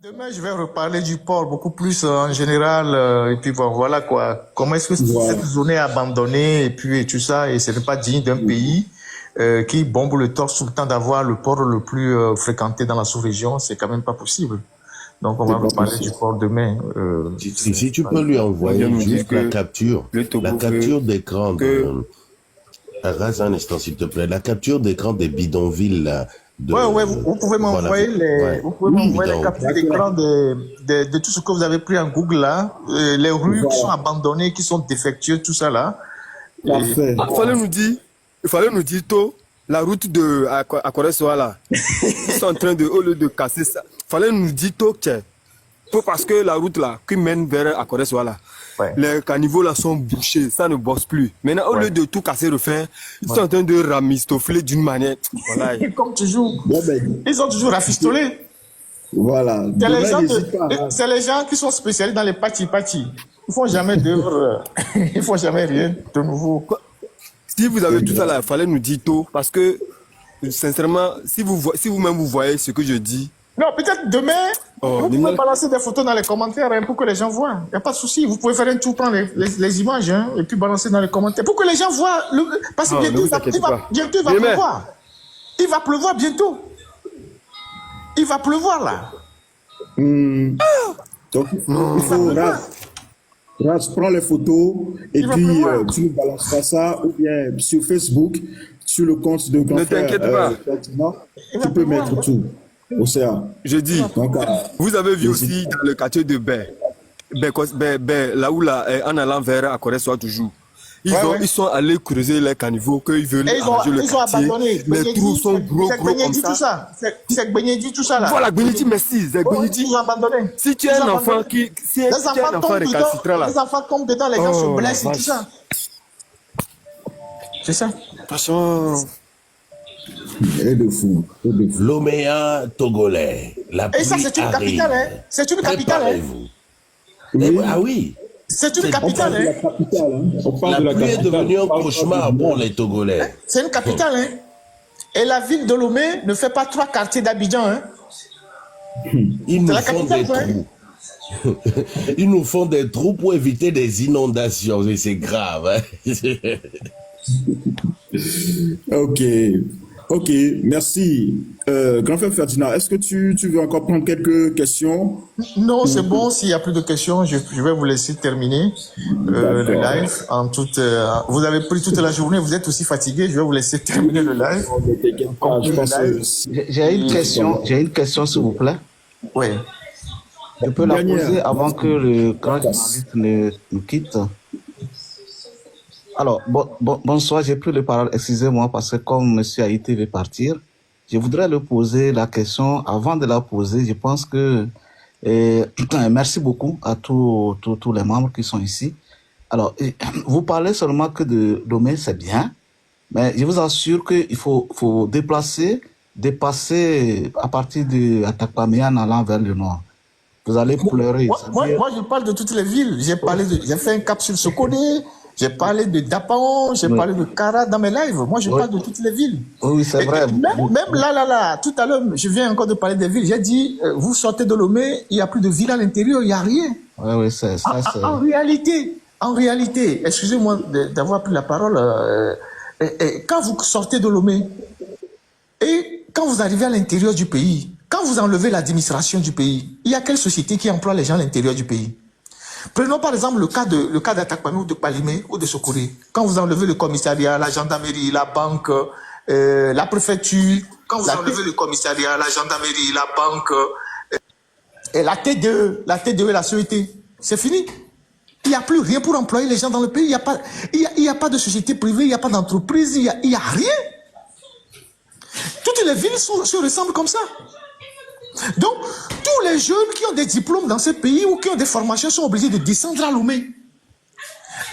Demain, je vais reparler du port beaucoup plus en général. Et puis bon, voilà quoi. Comment est-ce que cette zone est abandonnée et puis et tout ça, et ce n'est pas digne d'un pays qui bombe le torse tout le temps d'avoir le port le plus fréquenté dans la sous-région. C'est quand même pas possible. Donc, on va reparler du port demain. Si tu peux lui envoyer juste la capture d'écran de... Reste un instant, s'il te plaît. La capture d'écran des bidonvilles, là. Ouais, vous pouvez m'envoyer les captures d'écran de tout ce que vous avez pris en Google, là. Les rues qui sont abandonnées, qui sont défectueuses, tout ça, là. Parfait. Il fallait nous dire tôt, la route de Akoresoa, là. Ils sont en train de, au lieu de casser ça, il fallait nous dire tôt, parce que la route, là, qui mène vers Akoresoa, là. Ouais. Les caniveaux là sont bouchés, ça ne bosse plus. Maintenant, au lieu de tout casser, refaire, ils sont en train de ramistofler d'une manière. Voilà. Comme toujours. Ils ont toujours rafistolé. Voilà. C'est les gens qui sont spécialisés dans les pati. Ils font jamais d'œuvre, ils font jamais rien de nouveau. Si vous avez tout ça là, il fallait nous dire tôt, parce que, sincèrement, si vous-même vous voyez ce que je dis. Non, peut-être demain, vous pouvez balancer des photos dans les commentaires pour que les gens voient. Il n'y a pas de souci. Vous pouvez faire un tour, prendre les images et puis balancer dans les commentaires pour que les gens voient. Parce que bientôt, il va pleuvoir. Il va pleuvoir bientôt. Il va pleuvoir là. Donc, il faut Ras, prends les photos et puis tu nous balanceras ça ou bien sur Facebook, sur le compte de Grand Frère. Ne t'inquiète pas. Tu peux mettre tout. Océan. Je dis, vous avez vu aussi dans le quartier de Bé, là où en allant vers Akoresoa toujours. Ils sont allés creuser les caniveaux qu'ils veulent arranger le quartier. Les trous sont gros comme ça. C'est Gbenyedi tout ça là. Voilà, Gbenyedi, merci. C'est Gbenyedi. Ils ont abandonné. Si tu es un enfant récalcitrant là. Les enfants tombent dedans, les gens se blessent et tout ça. C'est ça. Franchement. Et de fou. Lomé togolais. Et ça, c'est une capitale, hein? C'est une capitale, hein? Ah oui. C'est une capitale, hein? La pluie est devenue un cauchemar pour les Togolais. C'est une capitale, hein? Et la ville de Lomé ne fait pas 3 quartiers d'Abidjan, hein? Ils nous font des trous. Ils nous font des trous pour éviter des inondations. Et c'est grave, hein? Ok, merci. Grand frère Ferdinand, est-ce que tu veux encore prendre quelques questions? Non, c'est bon. S'il n'y a plus de questions, je vais vous laisser terminer le live. Vous avez pris toute la journée, vous êtes aussi fatigué. Je vais vous laisser terminer le live. J'ai une question, s'il vous plaît. Oui. Je peux la poser avant que le grand journaliste nous quitte. Alors, bonsoir, j'ai pris la parole, excusez-moi, parce que comme monsieur Haïti veut partir, je voudrais lui poser la question. Avant de la poser, je pense que... merci beaucoup à tous les membres qui sont ici. Alors, vous parlez seulement que de Lomé, c'est bien, mais je vous assure qu'il faut dépasser à partir de Atakpamé en allant vers le nord. Vous allez pleurer. Moi, je parle de toutes les villes. J'ai fait un cap sur Sokodé. J'ai parlé de Dapaon, j'ai parlé de Kara dans mes lives. Moi, je parle de toutes les villes. Oui, c'est vrai. Même là, tout à l'heure, je viens encore de parler des villes. J'ai dit, vous sortez de Lomé, il n'y a plus de ville à l'intérieur, il n'y a rien. Oui, c'est ça. En réalité, excusez-moi d'avoir pris la parole, quand vous sortez de Lomé, et quand vous arrivez à l'intérieur du pays, quand vous enlevez l'administration du pays, il y a quelle société qui emploie les gens à l'intérieur du pays? Prenons par exemple le cas d'Atakpamé ou de Palimé ou de Sokoré. Quand vous enlevez le commissariat, la gendarmerie, la banque, la préfecture, quand vous enlevez le commissariat, la gendarmerie, la banque, et la TDE et la CET, c'est fini. Il n'y a plus rien pour employer les gens dans le pays. Il n'y a pas de société privée, il n'y a pas d'entreprise, il n'y a rien. Toutes les villes se ressemblent comme ça. Donc, tous les jeunes qui ont des diplômes dans ce pays ou qui ont des formations sont obligés de descendre à Lomé.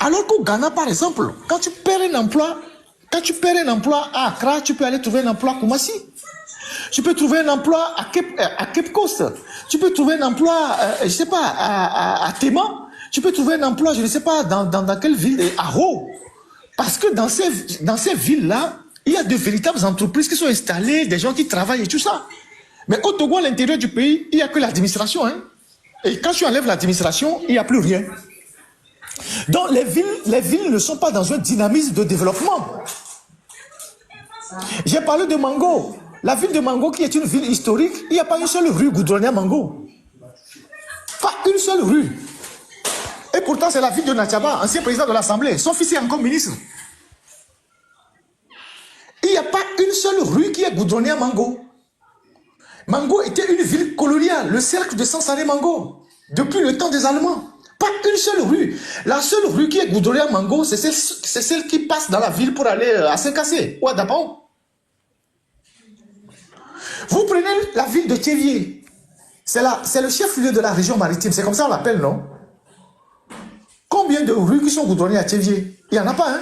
Alors qu'au Ghana, par exemple, quand tu perds un emploi à Accra, tu peux aller trouver un emploi à Koumassi. Tu peux trouver un emploi à Cape Coast. Tu peux trouver un emploi, je ne sais pas, à Tema. Tu peux trouver un emploi, je ne sais pas, dans quelle ville, à Ho. Parce que dans ces villes-là, il y a de véritables entreprises qui sont installées, des gens qui travaillent et tout ça. Mais au Togo, à l'intérieur du pays, il n'y a que l'administration. Hein? Et quand tu enlèves l'administration, il n'y a plus rien. Donc les villes ne sont pas dans un dynamisme de développement. J'ai parlé de Mango. La ville de Mango, qui est une ville historique, il n'y a pas une seule rue goudronnée à Mango. Pas une seule rue. Et pourtant, c'est la ville de Natchaba, ancien président de l'Assemblée. Son fils est encore ministre. Il n'y a pas une seule rue qui est goudronnée à Mango. Mango était une ville coloniale, le cercle de Sansane Mango, depuis le temps des Allemands. Pas une seule rue. La seule rue qui est goudronnée à Mango, c'est celle qui passe dans la ville pour aller à Saint-Cassé ou à Dapao. Vous prenez la ville de Thévier. C'est le chef-lieu de la région maritime. C'est comme ça on l'appelle, non? Combien de rues qui sont goudronnées à Thévier? Il n'y en a pas, hein?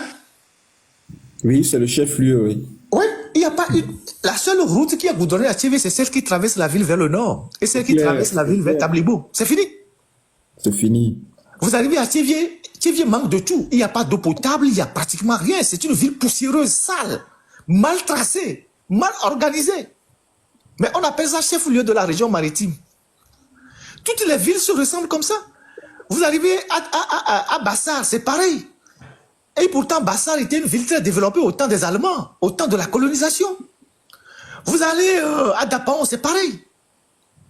Oui, c'est le chef-lieu, oui. Oui, il n'y a pas une... La seule route qui est goudronnée à Thévier, c'est celle qui traverse la ville vers le nord. Et celle qui traverse la ville vers Tablibo. C'est fini. C'est fini. Vous arrivez à Thévier, Thévier manque de tout. Il n'y a pas d'eau potable, il n'y a pratiquement rien. C'est une ville poussiéreuse, sale, mal tracée, mal organisée. Mais on appelle ça chef-lieu de la région maritime. Toutes les villes se ressemblent comme ça. Vous arrivez à Bassar, c'est pareil. Et pourtant, Bassar était une ville très développée au temps des Allemands, au temps de la colonisation. Vous allez à Dapao, c'est pareil.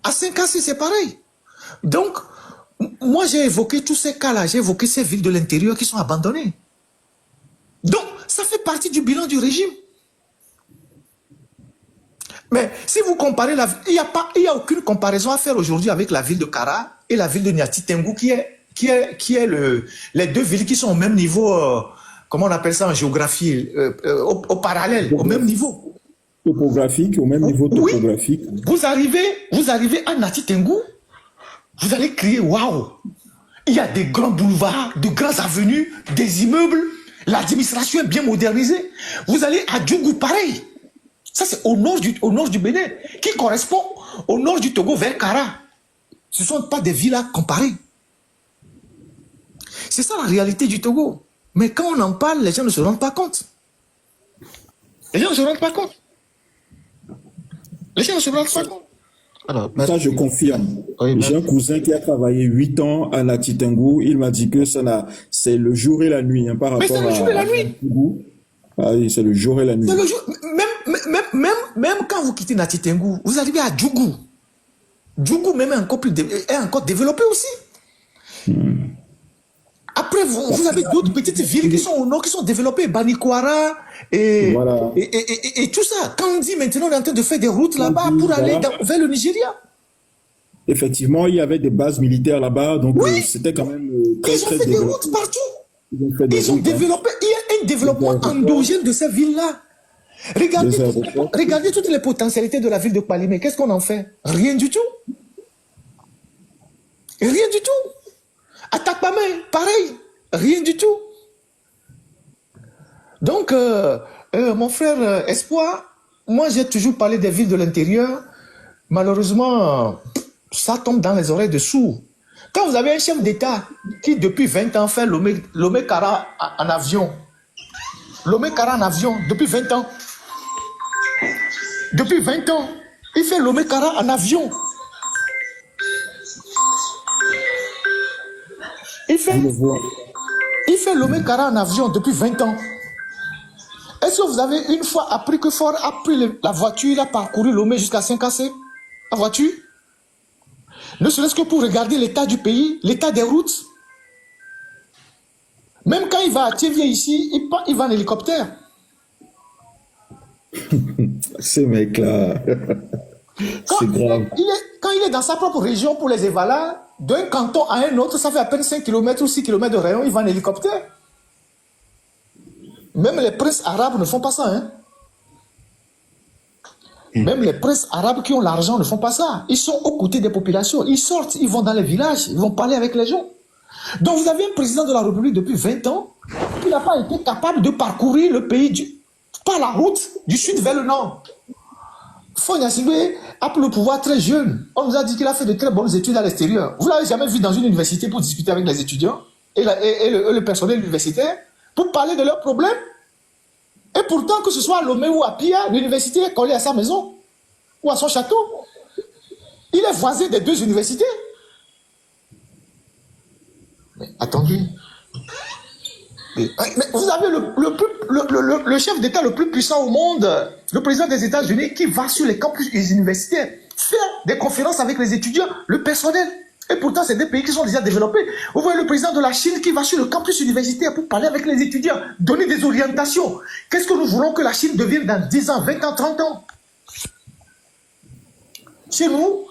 À Saint-Cassé, c'est pareil. Donc, moi, j'ai évoqué tous ces cas-là. J'ai évoqué ces villes de l'intérieur qui sont abandonnées. Donc, ça fait partie du bilan du régime. Mais si vous comparez, il n'y a aucune comparaison à faire aujourd'hui avec la ville de Kara et la ville de Niati Tengu qui est les deux villes qui sont au même niveau, comment on appelle ça en géographie, au parallèle, au même niveau. Topographique, au même niveau topographique. Oui. Vous arrivez à Niati Tengu, vous allez crier waouh! Il y a des grands boulevards, de grandes avenues, des immeubles, l'administration est bien modernisée. Vous allez à Djougou, pareil. Ça, c'est au nord du Bénin, qui correspond au nord du Togo vers Kara. Ce ne sont pas des villes à comparer. C'est ça la réalité du Togo. Mais quand on en parle, les gens ne se rendent pas compte. Les gens ne se rendent pas compte. Les gens ne se rendent pas compte. Alors, ça, je confirme. Oui, j'ai un cousin qui a travaillé 8 ans à Niati Tengu. Il m'a dit que c'est le jour et la nuit, hein, par rapport à... Mais c'est le jour et la nuit. Ah oui, c'est le jour et la nuit. C'est le jour. Même quand vous quittez Niati Tengu, vous arrivez à Djougou. Djougou même est encore développé aussi. Après, vous avez d'autres petites villes qui sont au nord, qui sont développées. Banikwara et tout ça. Quand on dit maintenant on est en train de faire des routes là-bas pour aller vers le Nigeria. Effectivement, il y avait des bases militaires là-bas, donc c'était quand même très, ils ont fait des routes partout. Ils ont développé, il y a un développement endogène de ces villes-là. Regardez toutes les potentialités de la ville de Palimé. Qu'est-ce qu'on en fait? Rien du tout. Rien du tout. À Takpamé, pareil. Rien du tout. Donc, mon frère Espoir, moi j'ai toujours parlé des villes de l'intérieur. Malheureusement, ça tombe dans les oreilles de sourds. Quand vous avez un chef d'État qui, depuis 20 ans, fait Lomé-Kara en avion. Lomé-Kara en avion, depuis 20 ans. Depuis 20 ans, il fait Lomé-Kara en avion. Il fait Lomé-Kara en avion depuis 20 ans. Est-ce que vous avez une fois appris que Ford a pris la voiture, il a parcouru Lomé jusqu'à Saint-Cassé? La voiture? Ne serait-ce que pour regarder l'état du pays, l'état des routes. Même quand il va à Thévier ici, il va en hélicoptère. Ce mec-là, c'est grave. Quand il est dans sa propre région pour les Evala, d'un canton à un autre, ça fait à peine 5 km ou 6 km de rayon, il va en hélicoptère. Même les princes arabes ne font pas ça. Hein? Même les princes arabes qui ont l'argent ne font pas ça. Ils sont aux côtés des populations. Ils sortent, ils vont dans les villages, ils vont parler avec les gens. Donc vous avez un président de la République depuis 20 ans qui n'a pas été capable de parcourir le pays par la route du sud vers le nord. Faure Gnassingbé a pris le pouvoir très jeune. On nous a dit qu'il a fait de très bonnes études à l'extérieur. Vous ne l'avez jamais vu dans une université pour discuter avec les étudiants et le personnel universitaire pour parler de leurs problèmes. Et pourtant, que ce soit à Lomé ou à Pia, l'université est collée à sa maison ou à son château. Il est voisin des 2 universités. Mais attendez. Mais vous avez le chef d'État le plus puissant au monde, le président des États-Unis, qui va sur les campus universitaires faire des conférences avec les étudiants, le personnel. Et pourtant, c'est des pays qui sont déjà développés. Vous voyez le président de la Chine qui va sur le campus universitaire pour parler avec les étudiants, donner des orientations. Qu'est-ce que nous voulons que la Chine devienne dans 10 ans, 20 ans, 30 ans? Chez nous,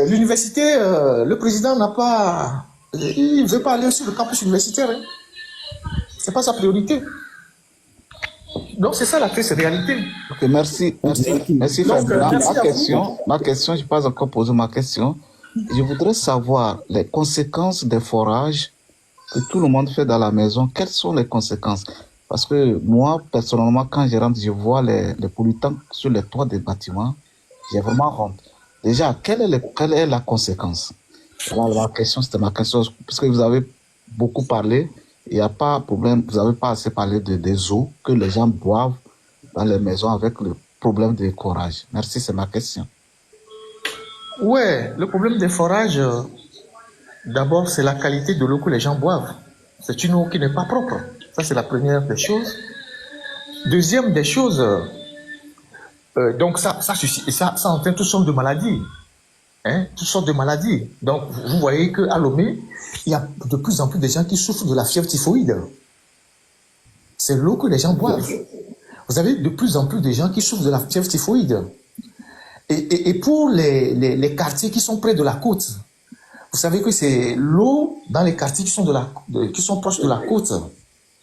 l'université, le président n'a pas... Il ne veut pas aller sur le campus universitaire. Hein. Ce n'est pas sa priorité. Donc, c'est ça la triste réalité. Ok, merci. Donc, ma question, je n'ai pas encore posé ma question. Je voudrais savoir les conséquences des forages que tout le monde fait dans la maison. Quelles sont les conséquences? Parce que moi, personnellement, quand je rentre, je vois les pollutants sur les toits des bâtiments. J'ai vraiment honte. Déjà, quelle est la conséquence? Voilà, c'était ma question. Parce que vous avez beaucoup parlé. Il n'y a pas de problème. Vous n'avez pas assez parlé des eaux que les gens boivent dans les maisons avec le problème des forages. Merci, c'est ma question. Ouais, le problème des forages, d'abord, c'est la qualité de l'eau que les gens boivent. C'est une eau qui n'est pas propre. Ça, c'est la première des choses. Deuxième des choses, donc ça entraîne toutes sortes de maladies. Hein, toutes sortes de maladies. Donc, vous voyez qu'à Lomé, il y a de plus en plus de gens qui souffrent de la fièvre typhoïde. C'est l'eau que les gens boivent. Vous avez de plus en plus de gens qui souffrent de la fièvre typhoïde. Et pour les quartiers qui sont près de la côte, vous savez que c'est l'eau dans les quartiers qui sont proches de la côte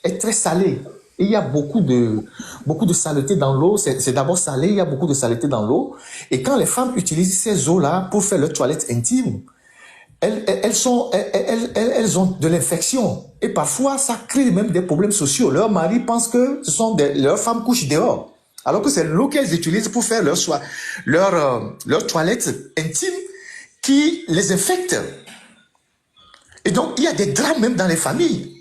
est très salée. Et il y a beaucoup de saleté dans l'eau. C'est d'abord salé, il y a beaucoup de saleté dans l'eau. Et quand les femmes utilisent ces eaux-là pour faire leur toilette intime, elles ont de l'infection. Et parfois, ça crée même des problèmes sociaux. Leur mari pense que leurs femmes couchent dehors. Alors que c'est l'eau qu'elles utilisent pour faire leur toilette intime qui les infecte. Et donc, il y a des drames même dans les familles.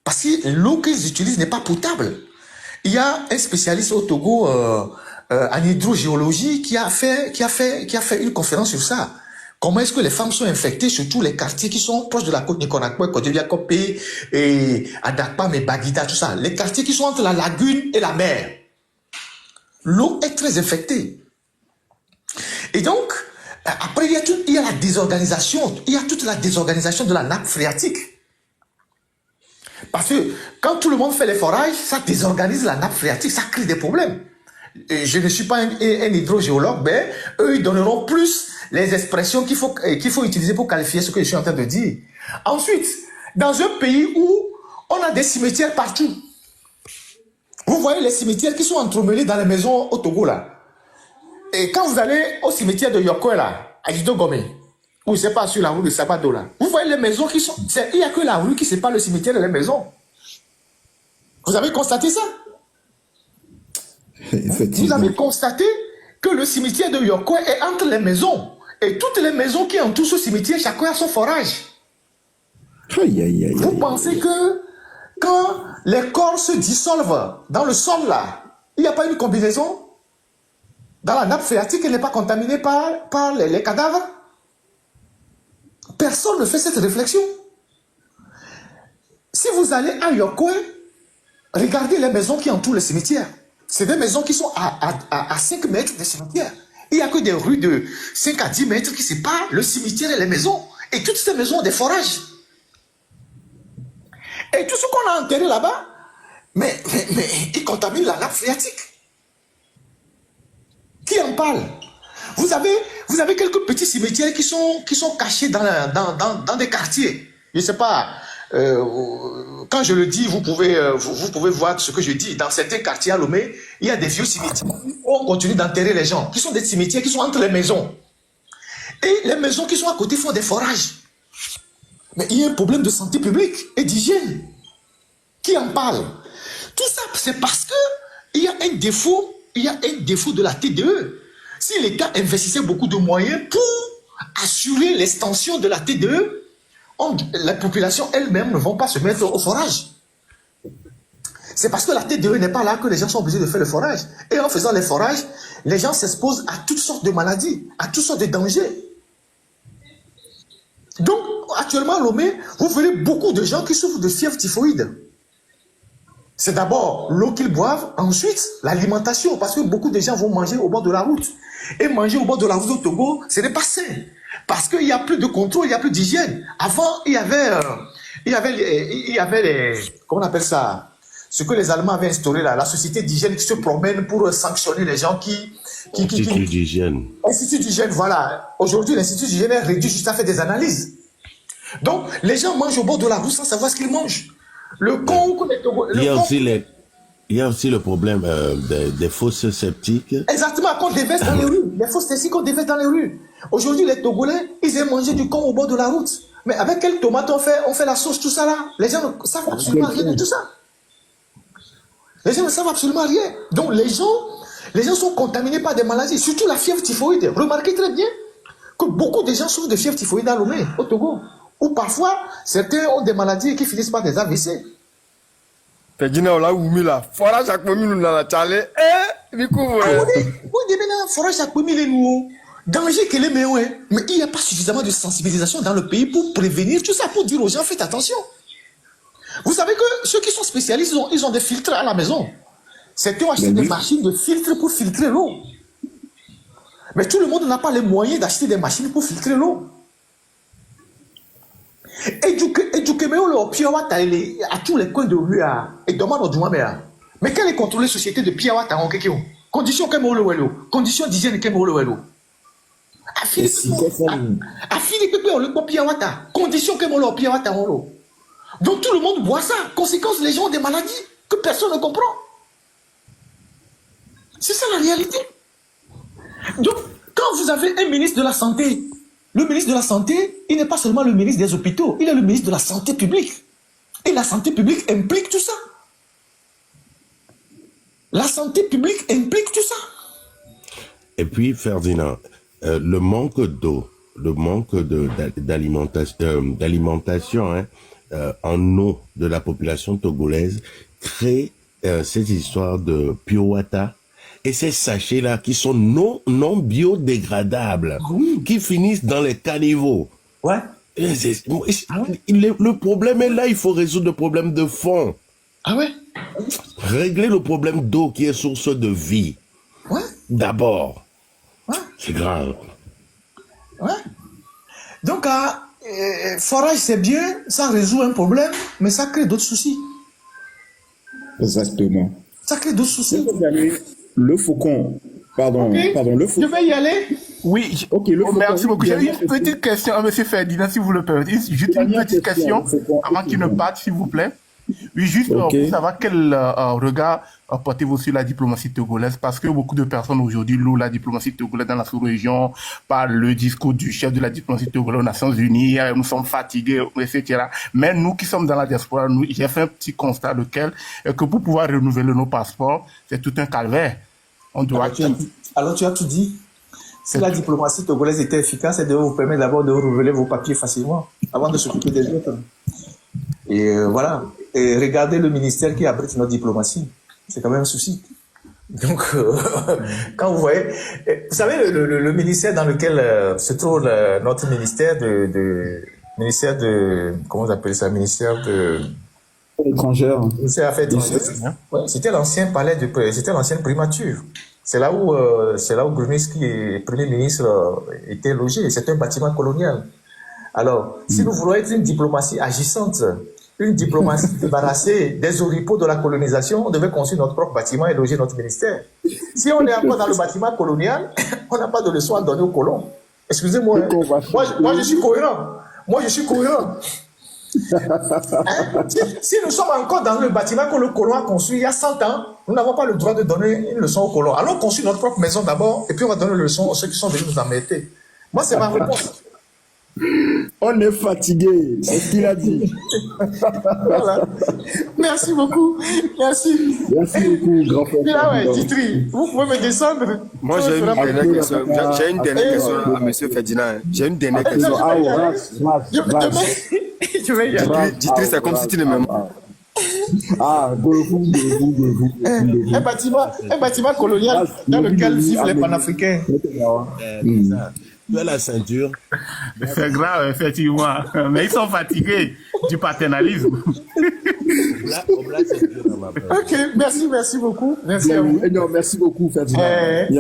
Parce que l'eau qu'ils utilisent n'est pas potable. Il y a un spécialiste au Togo en hydrogéologie qui a fait une conférence sur ça. Comment est-ce que les femmes sont infectées, surtout les quartiers qui sont proches de la côte Nikonakwe, Côte-d'Ivoire, et Adakpam et Baguida, tout ça. Les quartiers qui sont entre la lagune et la mer. L'eau est très infectée. Et donc, après, il y a la désorganisation. Il y a toute la désorganisation de la nappe phréatique. Parce que quand tout le monde fait les forages, ça désorganise la nappe phréatique, ça crée des problèmes. Et je ne suis pas un hydrogéologue, mais eux, ils donneront plus les expressions qu'il faut utiliser pour qualifier ce que je suis en train de dire. Ensuite, dans un pays où on a des cimetières partout, vous voyez les cimetières qui sont entremêlés dans les maisons au Togo, là. Et quand vous allez au cimetière de Yokwe, là, à Idogome, ou c'est pas sur la rue de Sabado, là, vous voyez les maisons qui sont... Il n'y a que la rue qui sépare le cimetière de les maisons. Vous avez constaté ça? Vous avez constaté que le cimetière de Yokwe est entre les maisons. Et toutes les maisons qui entourent ce cimetière, chacun a son forage. Vous pensez que quand les corps se dissolvent dans le sol, là, il n'y a pas une combinaison? Dans la nappe phréatique, elle n'est pas contaminée par les cadavres? Personne ne fait cette réflexion. Si vous allez à Yokwe, regardez les maisons qui entourent le cimetière. C'est des maisons qui sont à 5 mètres des cimetières. Il n'y a que des rues de 5 à 10 mètres qui séparent le cimetière et les maisons. Et toutes ces maisons ont des forages. Et tout ce qu'on a enterré là-bas, mais ils contaminent la nappe phréatique. Qui en parle? Vous avez quelques petits cimetières qui sont cachés dans des quartiers. Je ne sais pas, quand je le dis, vous pouvez voir ce que je dis. Dans certains quartiers à Lomé, il y a des vieux cimetières où on continue d'enterrer les gens, qui sont des cimetières qui sont entre les maisons. Et les maisons qui sont à côté font des forages. Mais il y a un problème de santé publique et d'hygiène. Qui en parle? Tout ça, c'est parce qu'il y a un défaut, de la TDE. Si l'État investissait beaucoup de moyens pour assurer l'extension de la TDE, la population elle-même ne vont pas se mettre au forage. C'est parce que la TDE n'est pas là que les gens sont obligés de faire le forage. Et en faisant les forages, les gens s'exposent à toutes sortes de maladies, à toutes sortes de dangers. Donc, actuellement, à Lomé, vous verrez beaucoup de gens qui souffrent de fièvre typhoïde. C'est d'abord l'eau qu'ils boivent, ensuite l'alimentation, parce que beaucoup de gens vont manger au bord de la route. Et manger au bord de la route au Togo, ce n'est pas sain. Parce qu'il n'y a plus de contrôle, il n'y a plus d'hygiène. Avant, il y avait les, comment on appelle ça? Ce que les Allemands avaient instauré là, la société d'hygiène qui se promène pour sanctionner les gens Institut d'hygiène. Institut d'hygiène, voilà. Aujourd'hui, l'Institut d'hygiène est réduit juste à faire des analyses. Donc, les gens mangent au bord de la route sans savoir ce qu'ils mangent. Il y a aussi le problème des fosses septiques. Exactement, qu'on déverse dans les rues. Les fosses septiques qu'on déverse dans les rues. Aujourd'hui, les Togolais, ils aiment manger du con au bord de la route. Mais avec quelle tomate on fait la sauce, tout ça là? Les gens ne savent absolument rien de tout ça. Les gens ne savent absolument rien. Donc les gens sont contaminés par des maladies, surtout la fièvre typhoïde. Remarquez très bien que beaucoup de gens souffrent de fièvre typhoïde à Lomé, au Togo. Ou parfois, certains ont des maladies qui finissent par des AVC. Fedina, là où là, forage chaque moment nous dans la chale, du coup, oui, maintenant, forage chaque moment nous. Danger que les meilleurs, mais il n'y a pas suffisamment de sensibilisation dans le pays pour prévenir tout ça, pour dire aux gens faites attention. Vous savez que ceux qui sont spécialistes, ils ont des filtres à la maison. Certains ont acheté des machines de filtres pour filtrer l'eau. Mais tout le monde n'a pas les moyens d'acheter des machines pour filtrer l'eau. Éduquez-moi le Piawata à tous les coins de rue et demande au Douamea. Mais quelle est contrôlée la société de Piawata en Kekio? Conditions que moi le conditions d'hygiène que moi le Affili Pepe on le Piawata. Conditions que moi le Piawata on le. Donc tout le monde boit ça. Conséquence, les gens ont des maladies que personne ne comprend. C'est ça la réalité. Donc, quand vous avez un ministre de la Santé, le ministre de la Santé, il n'est pas seulement le ministre des hôpitaux, il est le ministre de la Santé publique. Et la santé publique implique tout ça. La santé publique implique tout ça. Et puis, Ferdinand, le manque d'eau, le manque d'alimentation, hein, en eau de la population togolaise crée cette histoire de Piawata et ces sachets-là qui sont non biodégradables, qui finissent dans les caniveaux. Ouais. Le problème est là, il faut résoudre le problème de fond. Ah ouais? Régler le problème d'eau qui est source de vie. Ouais. D'abord. Ouais. C'est grave. Ouais. Donc, forage, c'est bien, ça résout un problème, mais ça crée d'autres soucis. Exactement. Ça crée d'autres soucis. Le faucon. Pardon, le faucon. Je vais y aller. Oui, okay, merci beaucoup. J'ai une petite question à M. Ferdinand, si vous le permettez. Juste une petite question avant qu'il ne parte, s'il vous plaît. Oui, juste pour savoir quel regard portez-vous sur la diplomatie togolaise, parce que beaucoup de personnes aujourd'hui louent la diplomatie togolaise dans la sous-région par le discours du chef de la diplomatie togolaise aux Nations Unies, nous sommes fatigués, etc. Mais nous qui sommes dans la diaspora, j'ai fait un petit constat lequel que pour pouvoir renouveler nos passeports, c'est tout un calvaire. On doit... Alors tu as tout dit. Si la diplomatie togolaise était efficace, elle devait vous permettre d'abord de renouveler vos papiers facilement, avant de s'occuper des autres. Et voilà. Et regardez le ministère qui abrite notre diplomatie. C'est quand même un souci. Donc, quand vous voyez... Vous savez, le ministère dans lequel se trouve notre ministère ministère de... Comment on appelle ça? Ministère de... Étrangère. Ministère des Affaires étrangères. Ouais, c'était l'ancien palais c'était l'ancienne primature. C'est là où Grunis, qui est Premier ministre, était logé. C'est un bâtiment colonial. Alors, si nous voulons être une diplomatie agissante, une diplomatie débarrassée des oripeaux de la colonisation, on devait construire notre propre bâtiment et loger notre ministère. Si on est encore dans le bâtiment colonial, on n'a pas de leçon à donner aux colons. Excusez-moi, moi je suis cohérent. Moi je suis cohérent. Si nous sommes encore dans le bâtiment que le colon a construit il y a 100 ans, nous n'avons pas le droit de donner une leçon aux colons. Allons construire notre propre maison d'abord et puis on va donner une leçon à ceux qui sont venus nous embêter. Moi, c'est ma réponse. On est fatigué, c'est ce qu'il a dit. Voilà. Merci beaucoup. Merci. Merci beaucoup, grand frère. Là, ouais, Ditri, vous pouvez me descendre. Moi, j'ai une dernière question. J'ai une dernière question à M. Ferdinand. J'ai une dernière question. Je vais y aller. Ditri, c'est comme si tu ne m'aimes pas. Un bâtiment colonial dans lequel vivent les panafricains. Tu as la ceinture. C'est grave, effectivement. Mais ils sont fatigués du paternalisme. Obla ceinture dans ma peur. Ok, merci beaucoup. Merci à vous. Non, merci beaucoup, Ferdinand.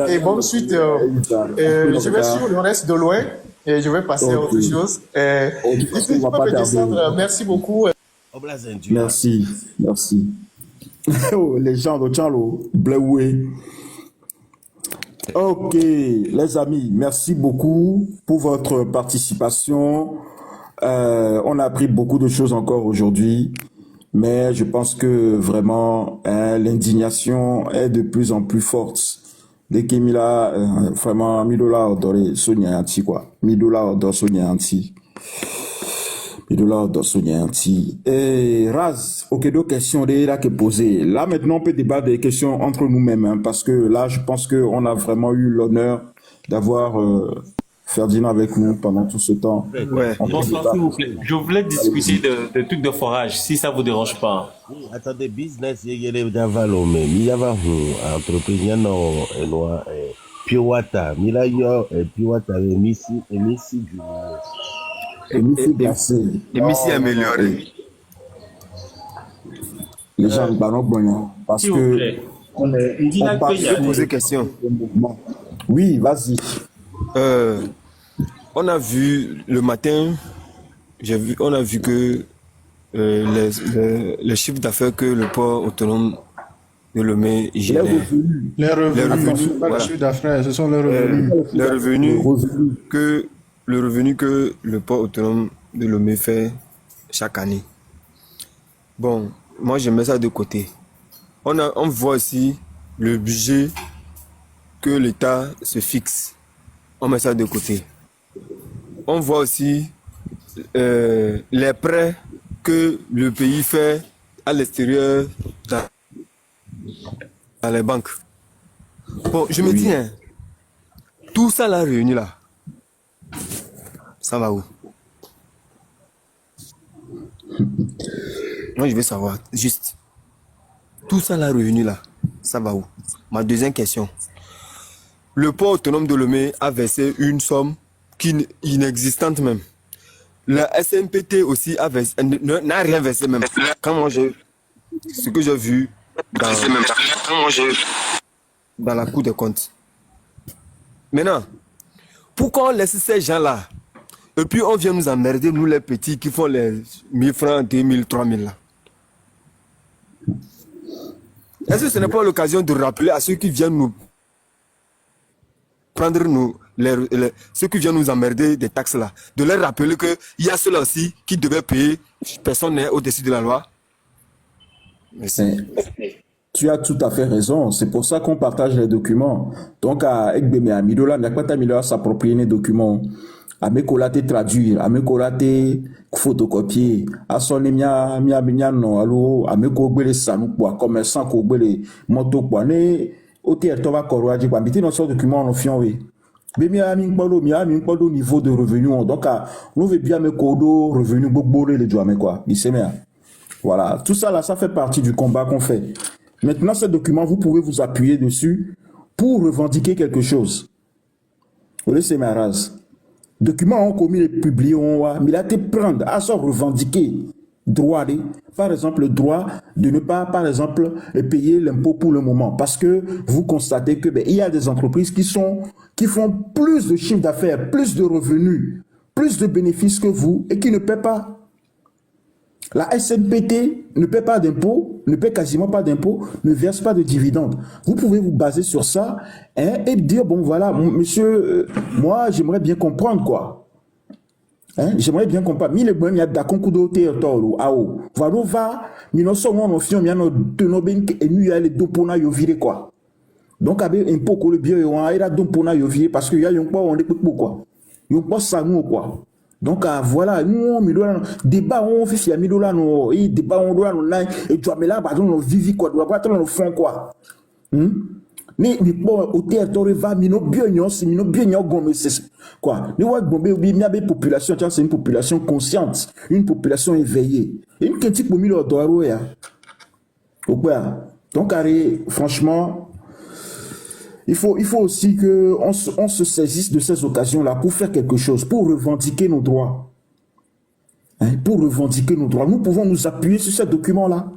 Et bonne suite. Je vais suivre le reste de loin et je vais passer à autre chose. Si tu peux me descendre, merci beaucoup. Obla ceinture. Merci. Oh, les gens de Tchalo, Bleué. Ok, les amis, merci beaucoup pour votre participation. On a appris beaucoup de choses encore aujourd'hui, mais je pense que vraiment l'indignation est de plus en plus forte. Dès qu'il y a vraiment $1000 dans Sonia Anti, quoi. $1000 dans Sonia Anti. $1000 dans Sonia Anti. Et Raz, ok, deux questions là que posées. Là, maintenant, on peut débattre des questions entre nous-mêmes, hein, parce que là, je pense qu'on a vraiment eu l'honneur d'avoir Ferdinand avec nous pendant tout ce temps. Ouais. Bonsoir, s'il vous plaît. Je voulais discuter de trucs de forage, si ça vous dérange pas. Attendez, business, il y a des Valomé, il y a une entreprise, il y a une Piwata, il y a une Piwata, Emissi, Émission améliorée. Les gens ne bon, parce S'il vous que plaît. on Je vais poser question. Oui, vas-y. On a vu le matin, on a vu que les chiffres d'affaires que le port autonome de Lomé génère. Les revenus, attention, pas voilà. les chiffres d'affaires, ce sont les revenus. Le revenu que le port autonome de Lomé fait chaque année. Bon, moi je mets ça de côté. On voit aussi le budget que l'État se fixe. On met ça de côté. On voit aussi les prêts que le pays fait à l'extérieur dans les banques. Bon, je me dis, hein, tout ça là réuni là, ça va où? Moi je veux savoir, juste, tout ça là réuni là, ça va où? Ma deuxième question. Le port autonome de Lomé a versé une somme inexistante même. La SNPT aussi n'a rien versé même. Quand moi ce que j'ai vu dans la Cour des comptes. Maintenant, pourquoi on laisse ces gens-là et puis on vient nous emmerder, nous les petits qui font les 1000 francs, 2000, 3000 là? Est-ce que ce n'est pas l'occasion de rappeler à ceux qui viennent nous prendre ceux qui viennent nous emmerder des taxes là, de leur rappeler qu'il y a ceux-là aussi qui devaient payer, personne n'est au-dessus de la loi? Merci. Tu as tout à fait raison. C'est pour ça qu'on partage les documents. Donc, à Ekbeme, à Midola, il n'y a pas de s'approprier les documents. À mes collègues traduire, à mes collègues photocopier, à son mia non, allo, à mes collègues sanou quoi, commerçant collègues moto quoi, né, au théâtre va corroger quoi, mettez dans ce document en fiant oui. Mais mi au niveau de revenus, donc nous veut bien mes codos revenus beaucoup les jouer quoi, il sait bien. Voilà, tout ça là, ça fait partie du combat qu'on fait. Maintenant, ce document, vous pouvez vous appuyer dessus pour revendiquer quelque chose. Vous laissez ma race. Documents ont commis les publiés, mais il a été prendre à se revendiquer droit, par exemple, le droit de ne pas, par exemple, payer l'impôt pour le moment, parce que vous constatez que il y a des entreprises qui font plus de chiffre d'affaires, plus de revenus, plus de bénéfices que vous et qui ne paient pas. La SNPT ne paie pas d'impôts, ne paie quasiment pas d'impôts, ne verse pas de dividendes. Vous pouvez vous baser sur ça et dire, bon voilà, monsieur, moi j'aimerais bien comprendre quoi. J'aimerais bien comprendre. Il y a des concours de voilà, va, mais nous sommes en fion, mais nous tenons bien et nous y a les deux pour nous virer quoi. Donc avec impôt que le bien il a deux pour nous virer parce qu'il y a un peu on est quoi. Il y a pas ça nous quoi. Donc voilà, nous on débat on fait $1000 non et débat on doit online et tu as mais là par exemple on vit quoi doit pas dans le fond quoi. Mais bon au théâtre va mino bien gomme c'est quoi. Ni wa bombe obi mi abe population c'est une population consciente, une population éveillée. Une critique pour $1000 ya. Donc franchement il faut aussi qu'on on se saisisse de ces occasions-là pour faire quelque chose, pour revendiquer nos droits. Hein, pour revendiquer nos droits. Nous pouvons nous appuyer sur ces documents-là.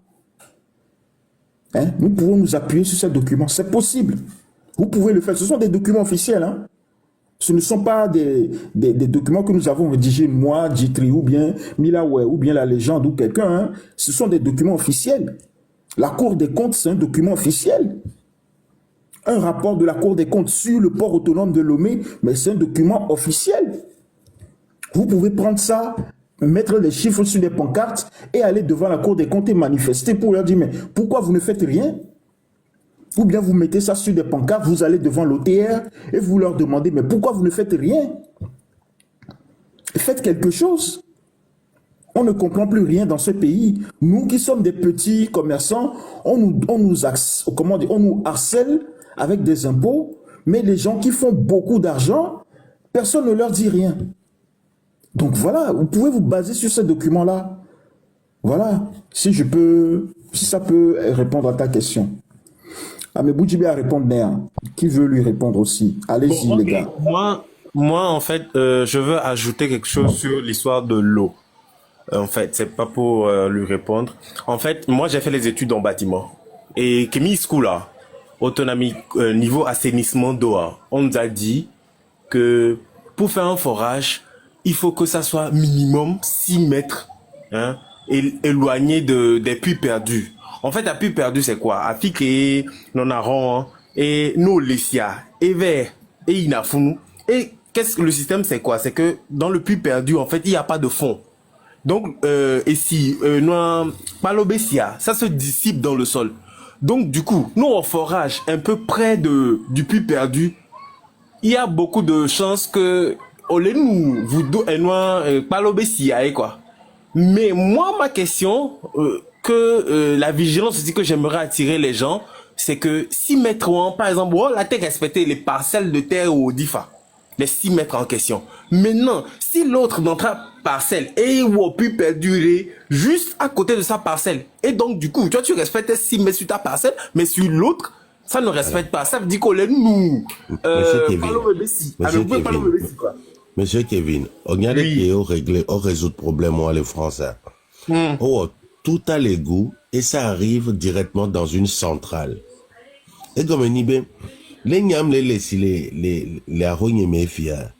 Hein, nous pouvons nous appuyer sur ces documents. C'est possible. Vous pouvez le faire. Ce sont des documents officiels. Hein. Ce ne sont pas des documents que nous avons rédigés, moi, Djitri, ou bien Milawe, ou bien la légende, ou quelqu'un. Hein. Ce sont des documents officiels. La Cour des comptes, c'est un document officiel. Un rapport de la Cour des comptes sur le port autonome de Lomé, mais c'est un document officiel. Vous pouvez prendre ça, mettre les chiffres sur des pancartes et aller devant la Cour des comptes et manifester pour leur dire, mais pourquoi vous ne faites rien? Ou bien vous mettez ça sur des pancartes, vous allez devant l'OTR et vous leur demandez, mais pourquoi vous ne faites rien? Faites quelque chose. On ne comprend plus rien dans ce pays. Nous qui sommes des petits commerçants, on nous harcèle avec des impôts, mais les gens qui font beaucoup d'argent, personne ne leur dit rien. Donc voilà, vous pouvez vous baser sur ces documents-là. Voilà, si ça peut répondre à ta question. Ah, mais Boudjibé a répondu, Néa. Qui veut lui répondre aussi? Allez-y, Bon, les ok. gars. Moi, en fait, je veux ajouter quelque chose sur l'histoire de l'eau. En fait, c'est pas pour lui répondre. En fait, moi, j'ai fait les études en bâtiment. Et Kémy School, là, autonomie, niveau assainissement d'eau, hein, on nous a dit que pour faire un forage, il faut que ça soit minimum 6 mètres, hein, éloigné des puits perdus. En fait, un puits perdu, c'est quoi? Afrique et non hein, et nous, Lessia, et vers, et Inafunu. Et qu'est-ce que le système, c'est quoi? C'est que dans le puits perdu, en fait, il n'y a pas de fond. Donc, ici, Palobessia, ça se dissipe dans le sol. Donc, du coup, nous, au forage, un peu près du puits perdu, il y a beaucoup de chances que, Palobessia, quoi. Mais moi, ma question, la vigilance aussi que j'aimerais attirer les gens, c'est que 6 mètres, par exemple, la terre respecter les parcelles de terre au DIFA. Les 6 mètres en question. Maintenant, si l'autre dans ta parcelle est pu perdurer juste à côté de sa parcelle, et donc du coup, toi tu respectes 6 mètres sur ta parcelle, mais sur l'autre, ça ne respecte pas. Ça veut dire qu'on est nous. Monsieur Kevin, on a des qui ont réglé, on résout le problème, moi, les Français. Oh, tout a les goûts, et ça arrive directement dans une centrale. Et comme on dit, les nyam les arognes me fia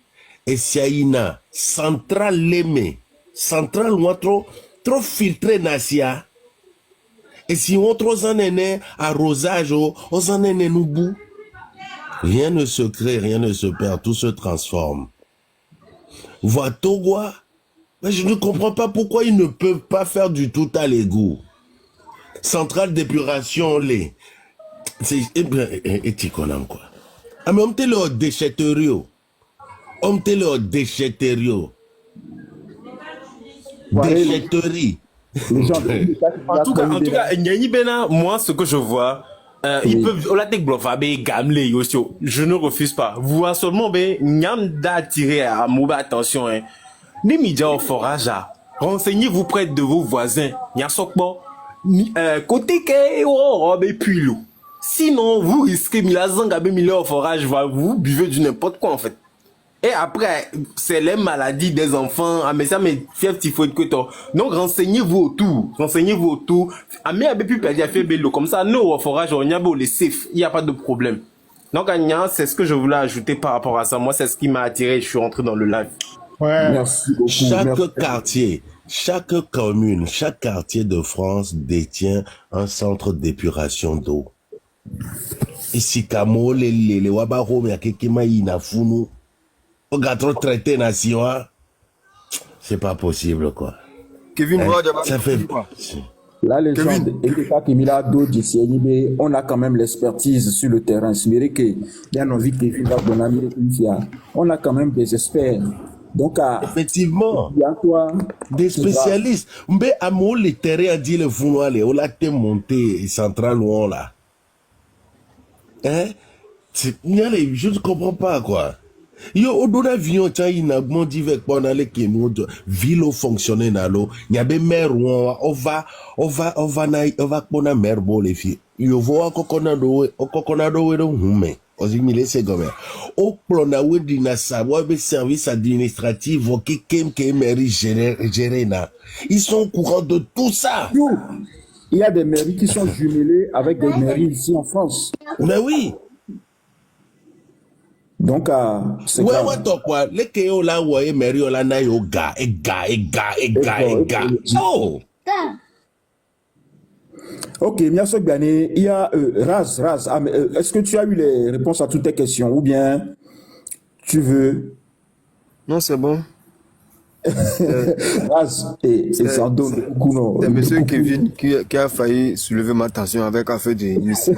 et siaina central leme central ou trop filtré nasia et si on trop en arrosage aux en nous bout, rien ne se crée, rien ne se perd, tout se transforme. Voilà Togoa, mais je ne comprends pas pourquoi ils ne peuvent pas faire du tout à l'égout. Centrale d'épuration les c'est éthique quoi. Ah mais on te le déchetterie. On te le déchetterie. Déchetterie. En tout cas, Nyani Bena, moi, ce que je vois, ils peuvent, je ne refuse pas. Vous voyez seulement, Nyam d'attirer à mauvaise attention, hein. Les médias au forage, renseignez-vous près de vos voisins. Nyasokbo, côté que, puis l'eau. Sinon, vous risquez au forage, vous buvez du n'importe quoi, en fait. Et après, c'est les maladies des enfants, mais ça, mais fièvre typhoïde que toi. Donc, renseignez-vous autour. Renseignez-vous autour. Mais avec plus perdu à faire bello. Comme ça, nous, au forage, on y a beau les safe. Il n'y a pas de problème. Donc, Agnan, c'est ce que je voulais ajouter par rapport à ça. Moi, c'est ce qui m'a attiré. Je suis rentré dans le live. Ouais. Merci beaucoup. Chaque quartier, chaque commune, chaque quartier de France détient un centre d'épuration d'eau. Et si Kamo, les Wabaro, mais Kekima, Inafunu, on va trop traiter nation, c'est pas possible, quoi. Kevin, ça fait. La légende, on a quand même l'expertise sur le terrain. On a quand même des experts. Donc, effectivement, des spécialistes. Mais à mon les terrains dit le founoir, on l'a monté central ou là. Hein? Je ne comprends pas, quoi. Yo, au dos d'avion, tiens, il n'a pas dit avec bon aller qui nous ville fonctionner dans l'eau. Il y a des mers où on va pour la mer bon les filles. Yo voit coconado, le hume. Ozimile Segomer. Au Plonawe Dinasa, Wabe service administratif, Voki Kemke Mairie Gérena. Ils sont au courant de tout ça. Il y a des mairies qui sont jumelées avec des mairies ici en France. Mais oui. Donc, c'est Ouais, grave. ouais, donc, quoi. Les Kéo là, ouais, Mairie Olana, Yoga, Ega. Oh! Ok, merci Gane. Il y a Raz. Est-ce que tu as eu les réponses à toutes tes questions ou bien tu veux Non, c'est bon. Raz et ça donne beaucoup non. C'est monsieur Kevin qui a failli soulever ma tension avec affaire de Nice.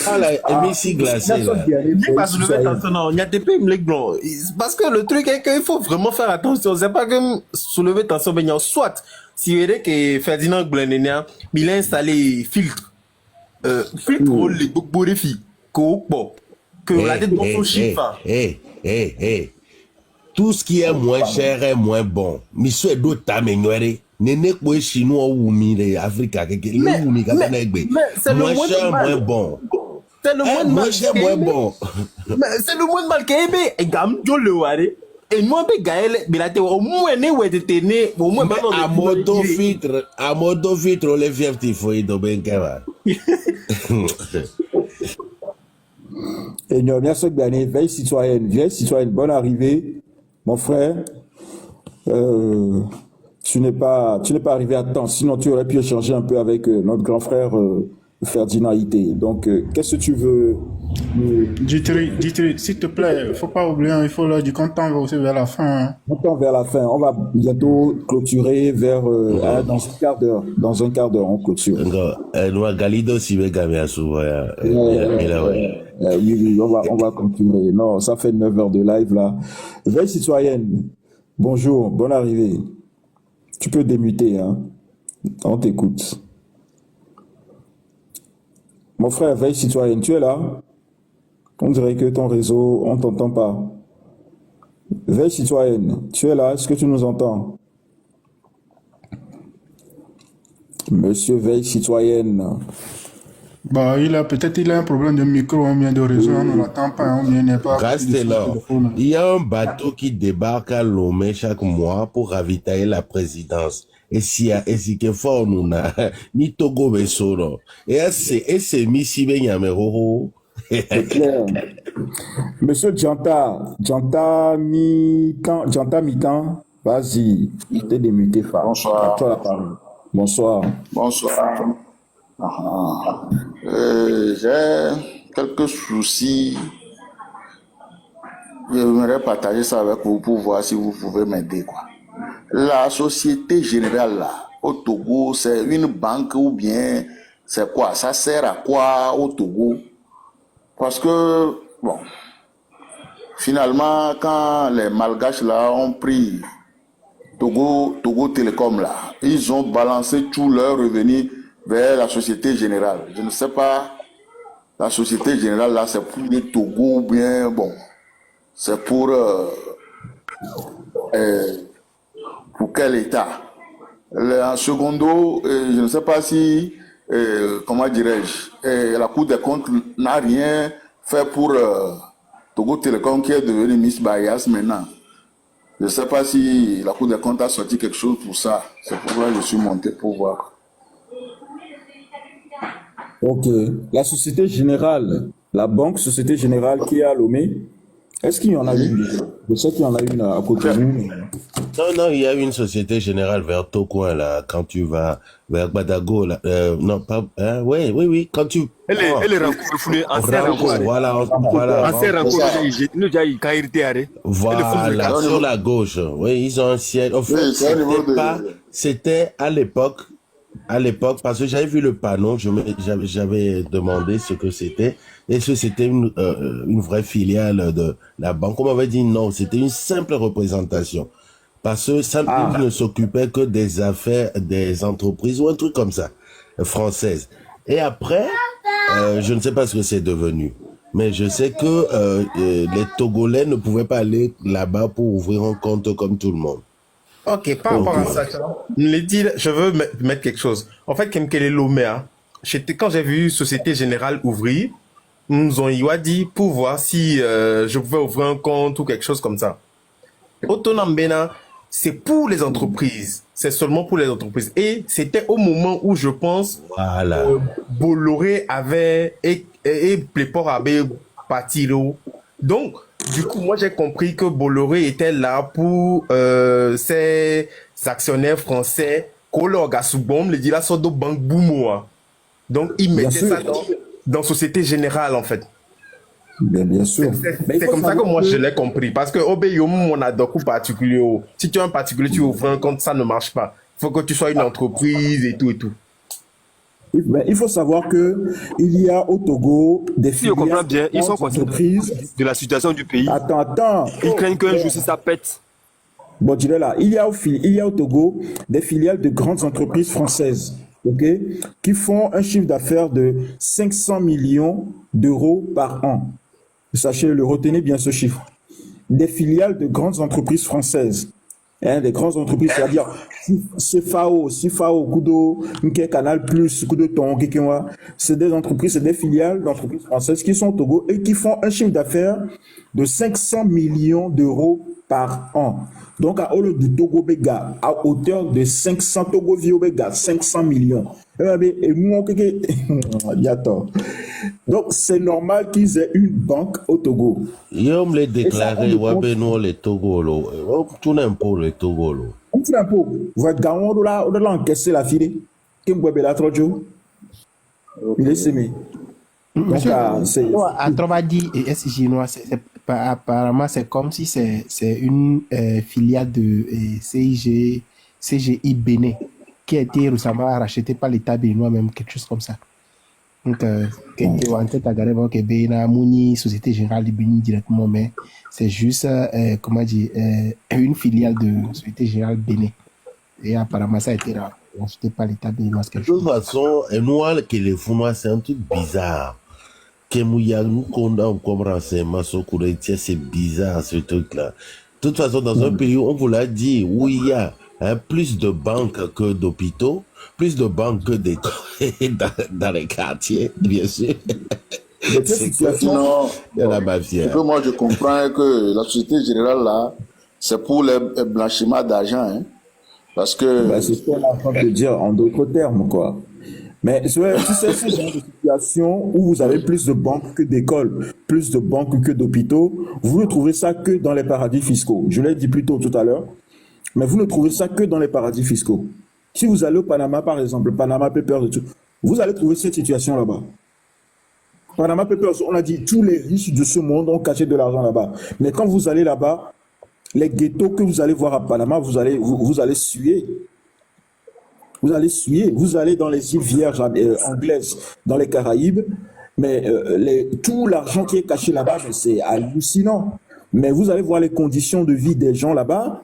Ah là, Messi glacé là. Dis pas soulever attention, non, il y a des pays blancs. Parce que le truc est qu'il faut vraiment faire attention. C'est pas que soulever tension, mais soit, si vous voyez que Ferdinand Glenenia, il a installé filtre pour les beaucoup de filles, que la tête dans son chiffre. Tout ce qui est moins cher est moins bon. Monsieur d'autres amélioré. Néné quoi chinois ou mire Afrique Mais c'est le moins moins cher mal. moins bon. C'est le moins Moins mal. cher moins bon. Mais c'est le moins mal qu'il y ait. Et gam, je le vois. Et moi, Gaël, au moins, né, né, au moins, À moto filtre, les fièvres typhoïdes au Benkeva. Et non, merci Gane. Vieille citoyenne, bonne arrivée. Mon frère, tu n'es pas arrivé à temps, sinon tu aurais pu échanger un peu avec notre grand frère Ferdinand Ité. Donc, qu'est-ce que tu veux Ditri, s'il te plaît, il ne faut pas oublier, il faut leur dire qu'on tend aussi vers la fin. Hein. On tend vers la fin. On va bientôt clôturer vers dans un quart d'heure. Dans un quart d'heure, on clôture. Nous Galido si veut gagner souvent. Oui, on va clôturer. Non, ça fait 9 heures de live là. Veille citoyenne, bonjour, bonne arrivée. Tu peux démuter, hein. On t'écoute. Mon frère, veille citoyenne, tu es là? On dirait que ton réseau, on t'entend pas. Veille citoyenne, tu es là? Est-ce que tu nous entends? Monsieur Veille citoyenne. Bah, peut-être il a un problème de micro, ou bien de réseau, on ne l'entend pas, ou bien il n'est pas. Restez là. Il y a un bateau qui débarque à Lomé chaque mois pour ravitailler la présidence. Et si que fort nous n'a ni Togo Besoro. Et c'est Missi Benyamero. C'est clair. Monsieur Djanta mi-temps, vas-y, t'es démuté, Fa. Bonsoir. À toi la parole. Bonsoir. Bonsoir. J'ai quelques soucis. J'aimerais partager ça avec vous pour voir si vous pouvez m'aider, quoi. La Société Générale, là, au Togo, c'est une banque ou bien c'est quoi? Ça sert à quoi au Togo? Parce que, bon, finalement, quand les Malgaches, là, ont pris Togo Télécom, là, ils ont balancé tous leurs revenus vers la Société Générale. Je ne sais pas, la Société Générale, là, c'est pour le Togo ou bien, bon, c'est pour quel État? En secondo, je ne sais pas si, comment dirais-je, la Cour des comptes n'a rien fait pour Togo Télécom qui est devenu Miss Bayas maintenant. Je ne sais pas si la Cour des comptes a sorti quelque chose pour ça. C'est pourquoi je suis monté pour voir. Ok. La Société Générale, la banque Société Générale qui est à Lomé, est-ce qu'il y en a une? Je sais qu'il y en a une à côté de nous. Non, il y a une Société Générale vers Tokoin, là, quand tu vas vers Badago, là, non, pas, hein, oui, quand tu... Elle est rencontrée, ancien rencontre. Voilà. Ancien rencontre, nous avons Kairité. Voilà, sur la gauche. Oui, ils ont un siège. En fait, c'était à l'époque, parce que j'avais vu le panneau, j'avais demandé ce que c'était. Est-ce que c'était une vraie filiale de la banque? On m'avait dit non, c'était une simple représentation. Parce que ça ne s'occupait que des affaires des entreprises ou un truc comme ça, françaises. Et après, je ne sais pas ce que c'est devenu. Mais je sais que les Togolais ne pouvaient pas aller là-bas pour ouvrir un compte comme tout le monde. Ok, par rapport à ça, je veux mettre quelque chose. En fait, Kemkele Lomé, quand j'ai vu Société Générale ouvrir, dit pour voir si je pouvais ouvrir un compte ou quelque chose comme ça. Autonambena, c'est pour les entreprises. C'est seulement pour les entreprises. Et c'était au moment où je pense Voilà. Bolloré avait et Plepor avait parti là. Donc, du coup, moi j'ai compris que Bolloré était là pour ses actionnaires français. Le dit là, de Banque Boumoua. Donc, il Bien mettait sûr. ça dans Société Générale, en fait. Bien sûr. Mais il C'est faut comme ça que savoir moi que- je l'ai compris. Parce que on a beaucoup particulier. Si tu es un particulier, tu ouvres un compte, ça ne marche pas. Il faut que tu sois une entreprise et tout et tout. Mais il faut savoir que il y a au Togo des Si je comprends filiales bien, ils sont conscients d'entreprises. de la situation du pays. Attends. Ils craignent qu'un jour, si ça pète. Bon, je dirais là, il y a au Togo des filiales de grandes entreprises françaises, ok, qui font un chiffre d'affaires de 500 millions d'euros par an. Sachez-le, retenez bien ce chiffre. Des filiales de grandes entreprises françaises. Des grandes entreprises, c'est-à-dire CFAO, Kudo, Nke Canal Plus, Kudo Ton, Kekewa. C'est des entreprises, c'est des filiales d'entreprises françaises qui sont au Togo et qui font un chiffre d'affaires de 500 millions d'euros par an. Donc, à Olo du Togo Bega, à hauteur de 500 Togo Vio Bega, 500 millions. Et moi, donc, c'est normal qu'ils aient une banque au Togo. Yo me l'ai Et ça, déclaré, on le compte. wabe no le Togo lo. Tout n'importe le Togo lo. On fait un peu. Vous êtes gagnant de là encaisser la fille. Qui me la trop jo. Il est semé. Donc, Monsieur, c'est. à Trovadi et SIG, apparemment, c'est comme si c'est une filiale de CGI Bénin qui a été récemment rachetée par l'État béninois, même quelque chose comme ça. Donc, que en tête à garder que Bénin, Mouni, Société Générale du Bénin directement, mais c'est juste, comment dire, une filiale de Société Générale Bénin. Et apparemment, ça a été racheté par l'État béninois. De toute façon, nous, que les Founois, c'est un truc bizarre. Kemouya, nous, qu'on a comme renseignement sur Kouretia, c'est bizarre, ce truc-là. De toute façon, dans un pays, on vous l'a dit, où il y a plus de banques que d'hôpitaux, plus de banques que d'écoles dans les quartiers, bien sûr. Sinon, Il y a la mafia. ce que moi je comprends est que la Société Générale là, c'est pour le blanchiment d'argent, hein, parce que C'est ce qu'on est en train de dire en d'autres termes, quoi. Mais tu sais, ce genre de situation où vous avez plus de banques que d'écoles, plus de banques que d'hôpitaux, vous ne trouvez ça que dans les paradis fiscaux. Je l'ai dit plus tôt tout à l'heure, mais vous ne trouvez ça que dans les paradis fiscaux. Si vous allez au Panama, par exemple, Panama Papers et tout, vous allez trouver cette situation là-bas. Panama Papers, on a dit, tous les riches de ce monde ont caché de l'argent là-bas. Mais quand vous allez là-bas, les ghettos que vous allez voir à Panama, vous allez suer. Vous allez suer. Vous allez dans les îles Vierges anglaises, dans les Caraïbes, mais tout l'argent qui est caché là-bas, c'est hallucinant. Mais vous allez voir les conditions de vie des gens là-bas,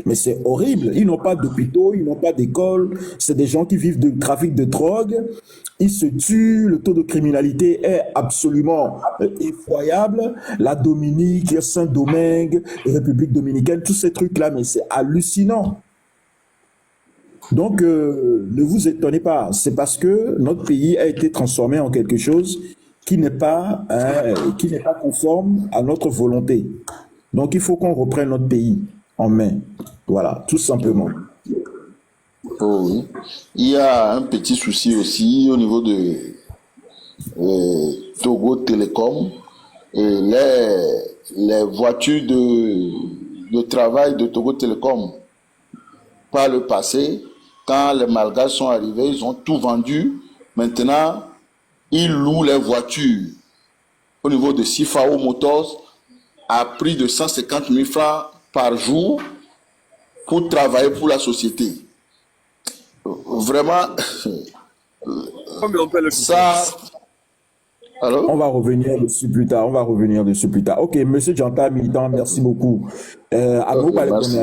mais c'est horrible. Ils n'ont pas d'hôpitaux, ils n'ont pas d'école. C'est des gens qui vivent de trafic de drogue. Ils se tuent. Le taux de criminalité est absolument effroyable. La Dominique, Saint-Domingue, République dominicaine, tous ces trucs-là, mais c'est hallucinant. Donc, ne vous étonnez pas. C'est parce que notre pays a été transformé en quelque chose qui n'est pas conforme à notre volonté. Donc, il faut qu'on reprenne notre pays en main. Voilà, tout simplement. oh oui. Il y a un petit souci aussi au niveau de Togo Télécom. Et les voitures de travail de Togo Télécom, par le passé, quand les Malgaches sont arrivés, ils ont tout vendu. Maintenant, ils louent les voitures au niveau de Sifao Motors à prix de 150 000 francs par jour pour travailler pour la société. Vraiment, ça... Alors? On va revenir dessus plus tard. Ok, monsieur Janta Militant, merci beaucoup. Merci.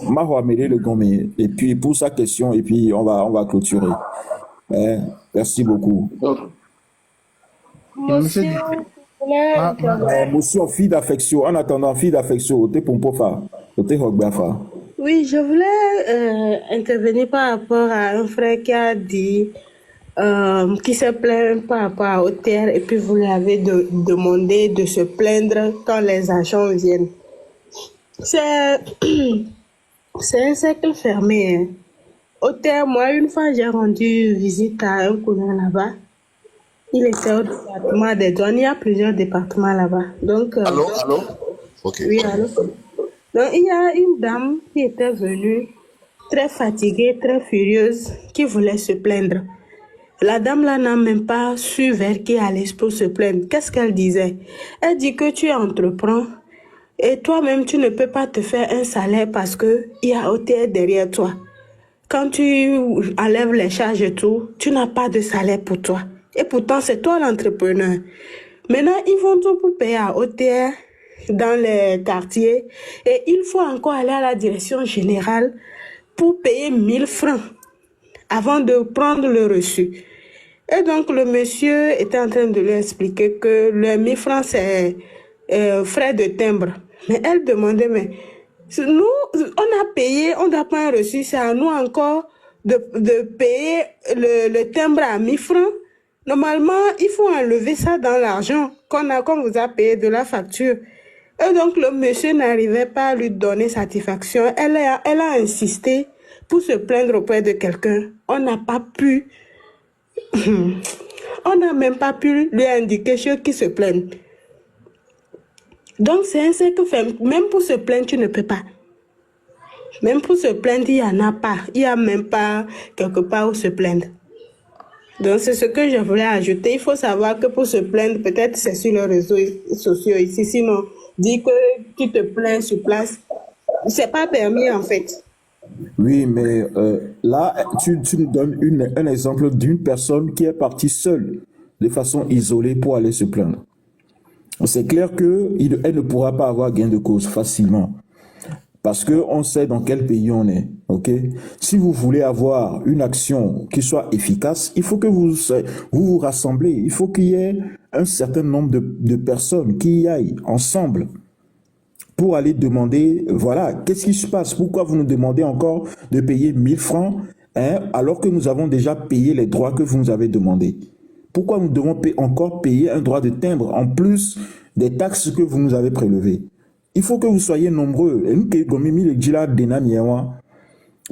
Maho Amélie Le Gomé. Et puis, pour sa question, et puis on va clôturer. Merci beaucoup. Monsieur, Motion, fille d'affection. En attendant, fille d'affection, t'es pour Pofa. T'es Hogbafa. Oui, je voulais intervenir par rapport à un frère qui a dit qui se plaint par rapport à OTR et puis vous lui avez demandé de se plaindre quand les agents viennent. C'est c'est un cercle fermé. Hein. OTR, moi, une fois, j'ai rendu visite à un cousin là-bas. Il était au département des douanes. Il y a plusieurs départements là-bas. Donc, Allô? Ok. oui, allô. Donc, il y a une dame qui était venue très fatiguée, très furieuse, qui voulait se plaindre. La dame là n'a même pas su vers qui aller pour se plaindre. Qu'est-ce qu'elle disait? Elle dit que tu entreprends et toi-même tu ne peux pas te faire un salaire parce que il y a OTR derrière toi. Quand tu enlèves les charges et tout, tu n'as pas de salaire pour toi. Et pourtant c'est toi l'entrepreneur. Maintenant ils vont tout pour payer à OTR dans les quartiers et il faut encore aller à la direction générale pour payer 1000 francs avant de prendre le reçu. Et donc, le monsieur était en train de lui expliquer que le 1000 francs, c'est frais de timbre. Mais elle demandait, mais nous, on a payé, on n'a pas un reçu, c'est à nous encore de payer le timbre à 1000 francs. Normalement, il faut enlever ça dans l'argent qu'on vous a payé de la facture. Et donc, le monsieur n'arrivait pas à lui donner satisfaction. Elle a insisté pour se plaindre auprès de quelqu'un. On n'a pas pu, on n'a même pas pu lui indiquer ceux qui se plaignent. Donc, c'est un cercle fermé. Même pour se plaindre, tu ne peux pas. Même pour se plaindre, il n'y en a pas. Il n'y a même pas quelque part où se plaindre. Donc, c'est ce que je voulais ajouter. Il faut savoir que pour se plaindre, peut-être c'est sur les réseaux sociaux ici. Sinon, dis que tu te plains sur place. C'est pas permis, en fait. Oui, mais là, tu nous donnes un exemple d'une personne qui est partie seule, de façon isolée pour aller se plaindre. C'est clair qu'elle ne pourra pas avoir gain de cause facilement. Parce qu'on sait dans quel pays on est. Ok? Si vous voulez avoir une action qui soit efficace, il faut que vous rassemblez. Il faut qu'il y ait un certain nombre de personnes qui y aillent ensemble pour aller demander, voilà, qu'est-ce qui se passe? Pourquoi vous nous demandez encore de payer 1000 francs alors que nous avons déjà payé les droits que vous nous avez demandés? Pourquoi nous devons encore payer un droit de timbre en plus des taxes que vous nous avez prélevées? Il faut que vous soyez nombreux.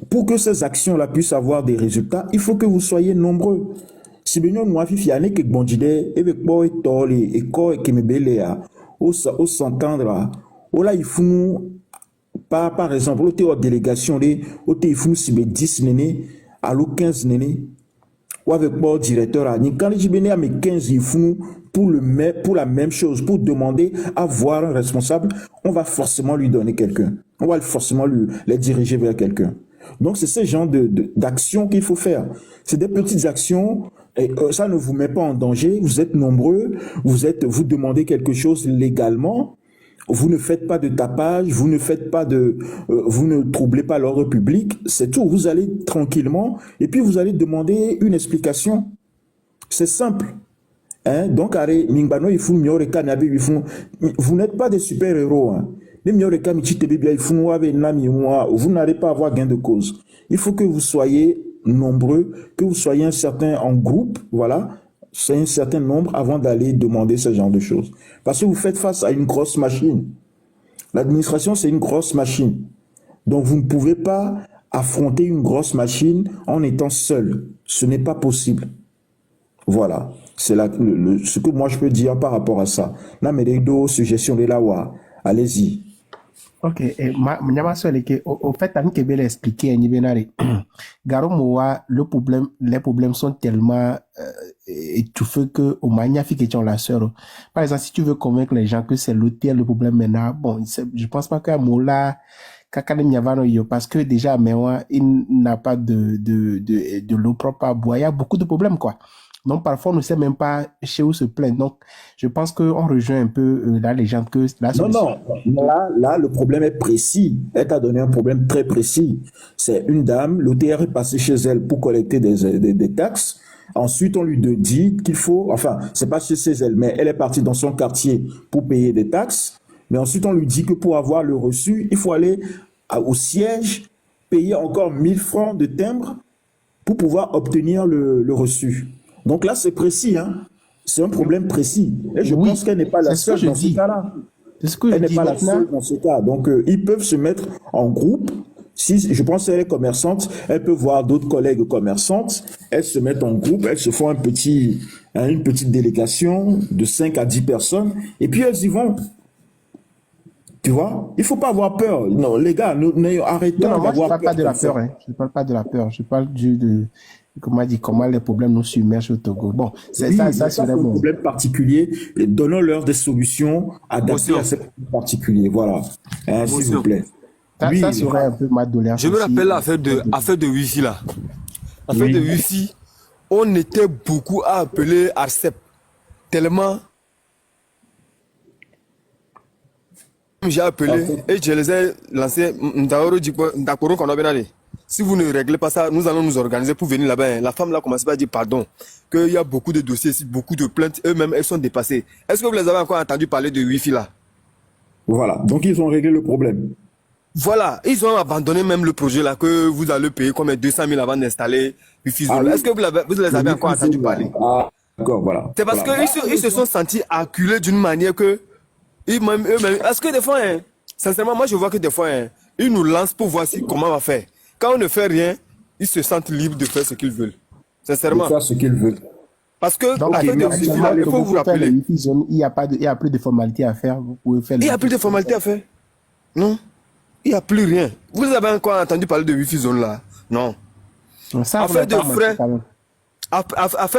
Pour que ces actions-là puissent avoir des résultats, il faut que vous soyez nombreux. Si nous avons s'entendre, il faut, par exemple, au délégation, il faut 10 nénés, à 15 nénés, ou avec le directeur, quand je viens à mes 15, il faut pour la même chose, pour demander à voir un responsable, on va forcément lui donner quelqu'un. On va forcément les diriger vers quelqu'un. Donc, c'est ce genre d'actions qu'il faut faire. C'est des petites actions, et ça ne vous met pas en danger, vous êtes nombreux, vous demandez quelque chose légalement, vous ne faites pas de tapage, vous ne troublez pas l'ordre public, c'est tout. Vous allez tranquillement et puis vous allez demander une explication. C'est simple. Donc, vous n'êtes pas des super-héros. Hein. Vous n'allez pas avoir gain de cause. Il faut que vous soyez nombreux, que vous soyez en groupe, voilà. C'est un certain nombre avant d'aller demander ce genre de choses. Parce que vous faites face à une grosse machine. L'administration, c'est une grosse machine. Donc, vous ne pouvez pas affronter une grosse machine en étant seul. Ce n'est pas possible. Voilà. C'est ce que moi je peux dire par rapport à ça. Suggestion de la WA. Allez-y. Ok, au fait, Ami Kebele a expliqué, Garomoa, les problèmes sont tellement étouffés que au magnifique question la sœur. Par exemple, si tu veux convaincre les gens que c'est l'hôtel le problème maintenant, bon, je pense pas qu'à Moula, parce que déjà, il n'a pas de l'eau propre à boire. Il y a beaucoup de problèmes, quoi. Donc, parfois, on ne sait même pas chez où se plaindre. Donc, je pense qu'on rejoint un peu la légende que la solution... Non. Là, le problème est précis. Elle t'a donné un problème très précis. C'est une dame, l'OTR est passé chez elle pour collecter des taxes. Ensuite, on lui dit qu'il faut... Enfin, c'est pas chez elle, mais elle est partie dans son quartier pour payer des taxes. Mais ensuite, on lui dit que pour avoir le reçu, il faut aller au siège, payer encore 1000 francs de timbre. pour pouvoir obtenir le reçu. Donc là, c'est précis, hein. C'est un problème précis. Et je pense qu'elle n'est pas la seule dans ce cas-là. Elle n'est pas la seule dans ce cas. Donc, ils peuvent se mettre en groupe. Si je pense qu'elle est commerçante, elle peut voir d'autres collègues commerçantes. Elles se mettent en groupe, elles se font une petite délégation de 5 à 10 personnes. Et puis, elles y vont. Tu vois, il ne faut pas avoir peur. Non, les gars, arrêtons d'avoir peur. Je ne parle pas de la peur. Hein. Je ne parle pas de la peur. Je parle comment les problèmes nous submergent au Togo. Bon, c'est ça serait un problème particulier. Donnons-leur des solutions adaptées à ces problèmes particuliers. Voilà. S'il vous plaît. Ça serait un peu ma doléance. Je me rappelle l'affaire de Wi-Fi là. L'affaire de Wi-Fi, on était beaucoup à appeler ARCEP. Tellement. J'ai appelé et je les ai lancés. Si vous ne réglez pas ça, nous allons nous organiser pour venir là-bas. La femme là commence à dire pardon, qu'il y a beaucoup de dossiers, beaucoup de plaintes, eux-mêmes elles sont dépassées. Est-ce que vous les avez encore entendu parler de Wi-Fi là? Voilà, donc ils ont réglé le problème. Voilà, ils ont abandonné même le projet là que vous allez payer comme 200 000 avant d'installer Wi-Fi Zone. Est-ce que vous les avez encore entendu parler? D'accord, voilà. C'est parce qu'ils se sont sentis acculés d'une manière que eux-mêmes. Est-ce que des fois, sincèrement, moi je vois que des fois, ils nous lancent pour voir comment on va faire. Quand on ne fait rien, ils se sentent libres de faire ce qu'ils veulent. Sincèrement. De faire ce qu'ils veulent. Parce que, il faut vous rappeler. Il n'y a plus de formalités à faire. Vous pouvez faire il n'y a plus de formalités à faire. Non. Il n'y a plus rien. Vous avez encore entendu parler de Wi-Fi Zone là? Non. Affaire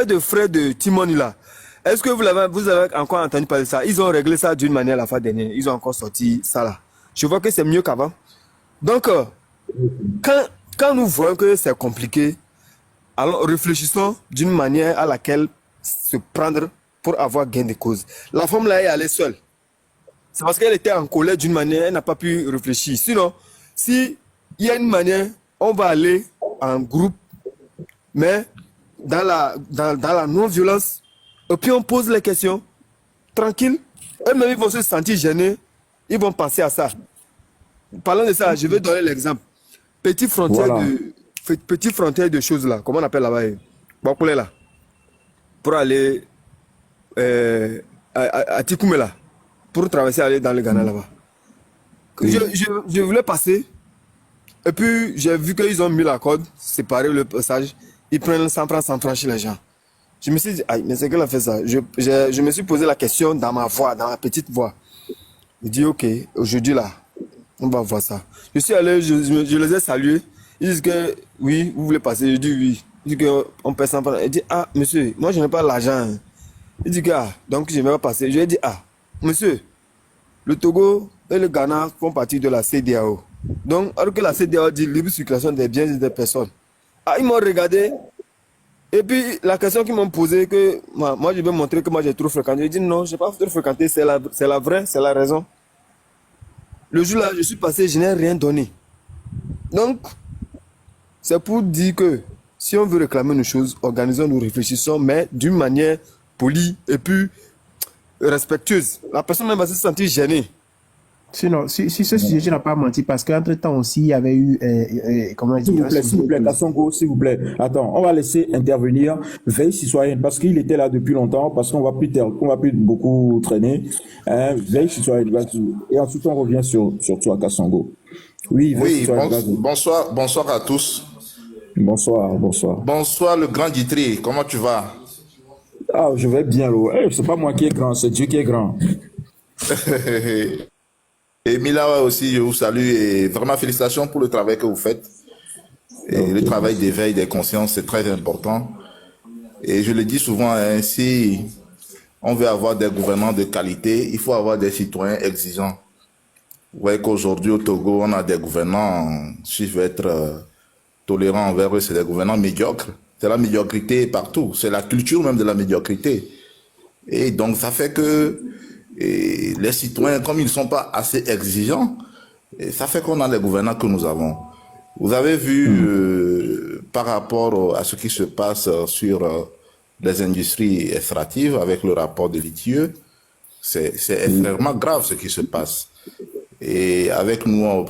de frais de Timoni là. Est-ce que vous avez encore entendu parler de ça? Ils ont réglé ça d'une manière la fois dernière. Ils ont encore sorti ça là. Je vois que c'est mieux qu'avant. Donc, quand nous voyons que c'est compliqué, alors réfléchissons d'une manière à laquelle se prendre pour avoir gain de cause. La femme là est allée seule. C'est parce qu'elle était en colère d'une manière, elle n'a pas pu réfléchir. Sinon, s'il y a une manière, on va aller en groupe, mais dans la non-violence, et puis on pose les questions, tranquille. Eux-mêmes, ils vont se sentir gênés, ils vont penser à ça. Parlant de ça, je vais donner l'exemple. Petite frontière de choses là, comment on appelle là-bas? Bakule là. Pour aller à Tikoumé là. Pour traverser, aller dans le Ghana là-bas. Je voulais passer. Et puis, j'ai vu qu'ils ont mis la corde, séparé le passage. Ils prennent 100 francs, 100 francs chez les gens. Je me suis dit, aïe, mais c'est qu'elle a fait ça. Je me suis posé la question dans ma voix, dans ma petite voix. Je dis, ok, aujourd'hui là, on va voir ça. Je suis allé, je les ai salués. Ils disent que oui, vous voulez passer. Je dis oui. Ils disent qu'on paie 100 francs. Il dit, ah, monsieur, moi je n'ai pas l'argent. Il dit, donc je ne vais pas passer. Je lui ai dit, ah, monsieur, le Togo et le Ghana font partie de la CEDEAO. Donc, alors que la CEDEAO dit libre circulation des biens et des personnes. Ah, ils m'ont regardé. Et puis, la question qu'ils m'ont posée, que moi je vais montrer que moi j'ai trop fréquenté. J'ai dit non, je n'ai pas trop fréquenté, c'est la vraie, c'est la raison. Le jour-là, je suis passé, je n'ai rien donné. Donc, c'est pour dire que si on veut réclamer nos choses, organisons-nous, réfléchissons, mais d'une manière polie et puis respectueuse. La personne même va se sentir gênée. Sinon, si ce sujet n'a pas menti, parce qu'entre-temps aussi, il y avait eu... comment dire, s'il vous plaît, Kassongo, s'il vous plaît. Attends, on va laisser intervenir Veille Citoyenne, parce qu'il était là depuis longtemps, parce qu'on va plus beaucoup traîner. Veille Citoyenne, et ensuite on revient sur toi, Kassongo. Oui, bonsoir à tous. Bonsoir. Bonsoir le grand Ditri, comment tu vas? Ah, je vais bien, c'est pas moi qui est grand, c'est Dieu qui est grand. Et Mila aussi, je vous salue et vraiment félicitations pour le travail que vous faites. Et le travail d'éveil des consciences, c'est très important. Et je le dis souvent, si on veut avoir des gouvernants de qualité, il faut avoir des citoyens exigeants. Vous voyez qu'aujourd'hui au Togo, on a des gouvernants, si je veux être tolérant envers eux, c'est des gouvernants médiocres. C'est la médiocrité partout. C'est la culture même de la médiocrité. Et donc, ça fait que les citoyens, comme ils ne sont pas assez exigeants, ça fait qu'on a les gouvernants que nous avons. Vous avez vu, par rapport à ce qui se passe sur les industries extractives avec le rapport de l'ITIE, c'est extrêmement grave ce qui se passe. Et avec nous,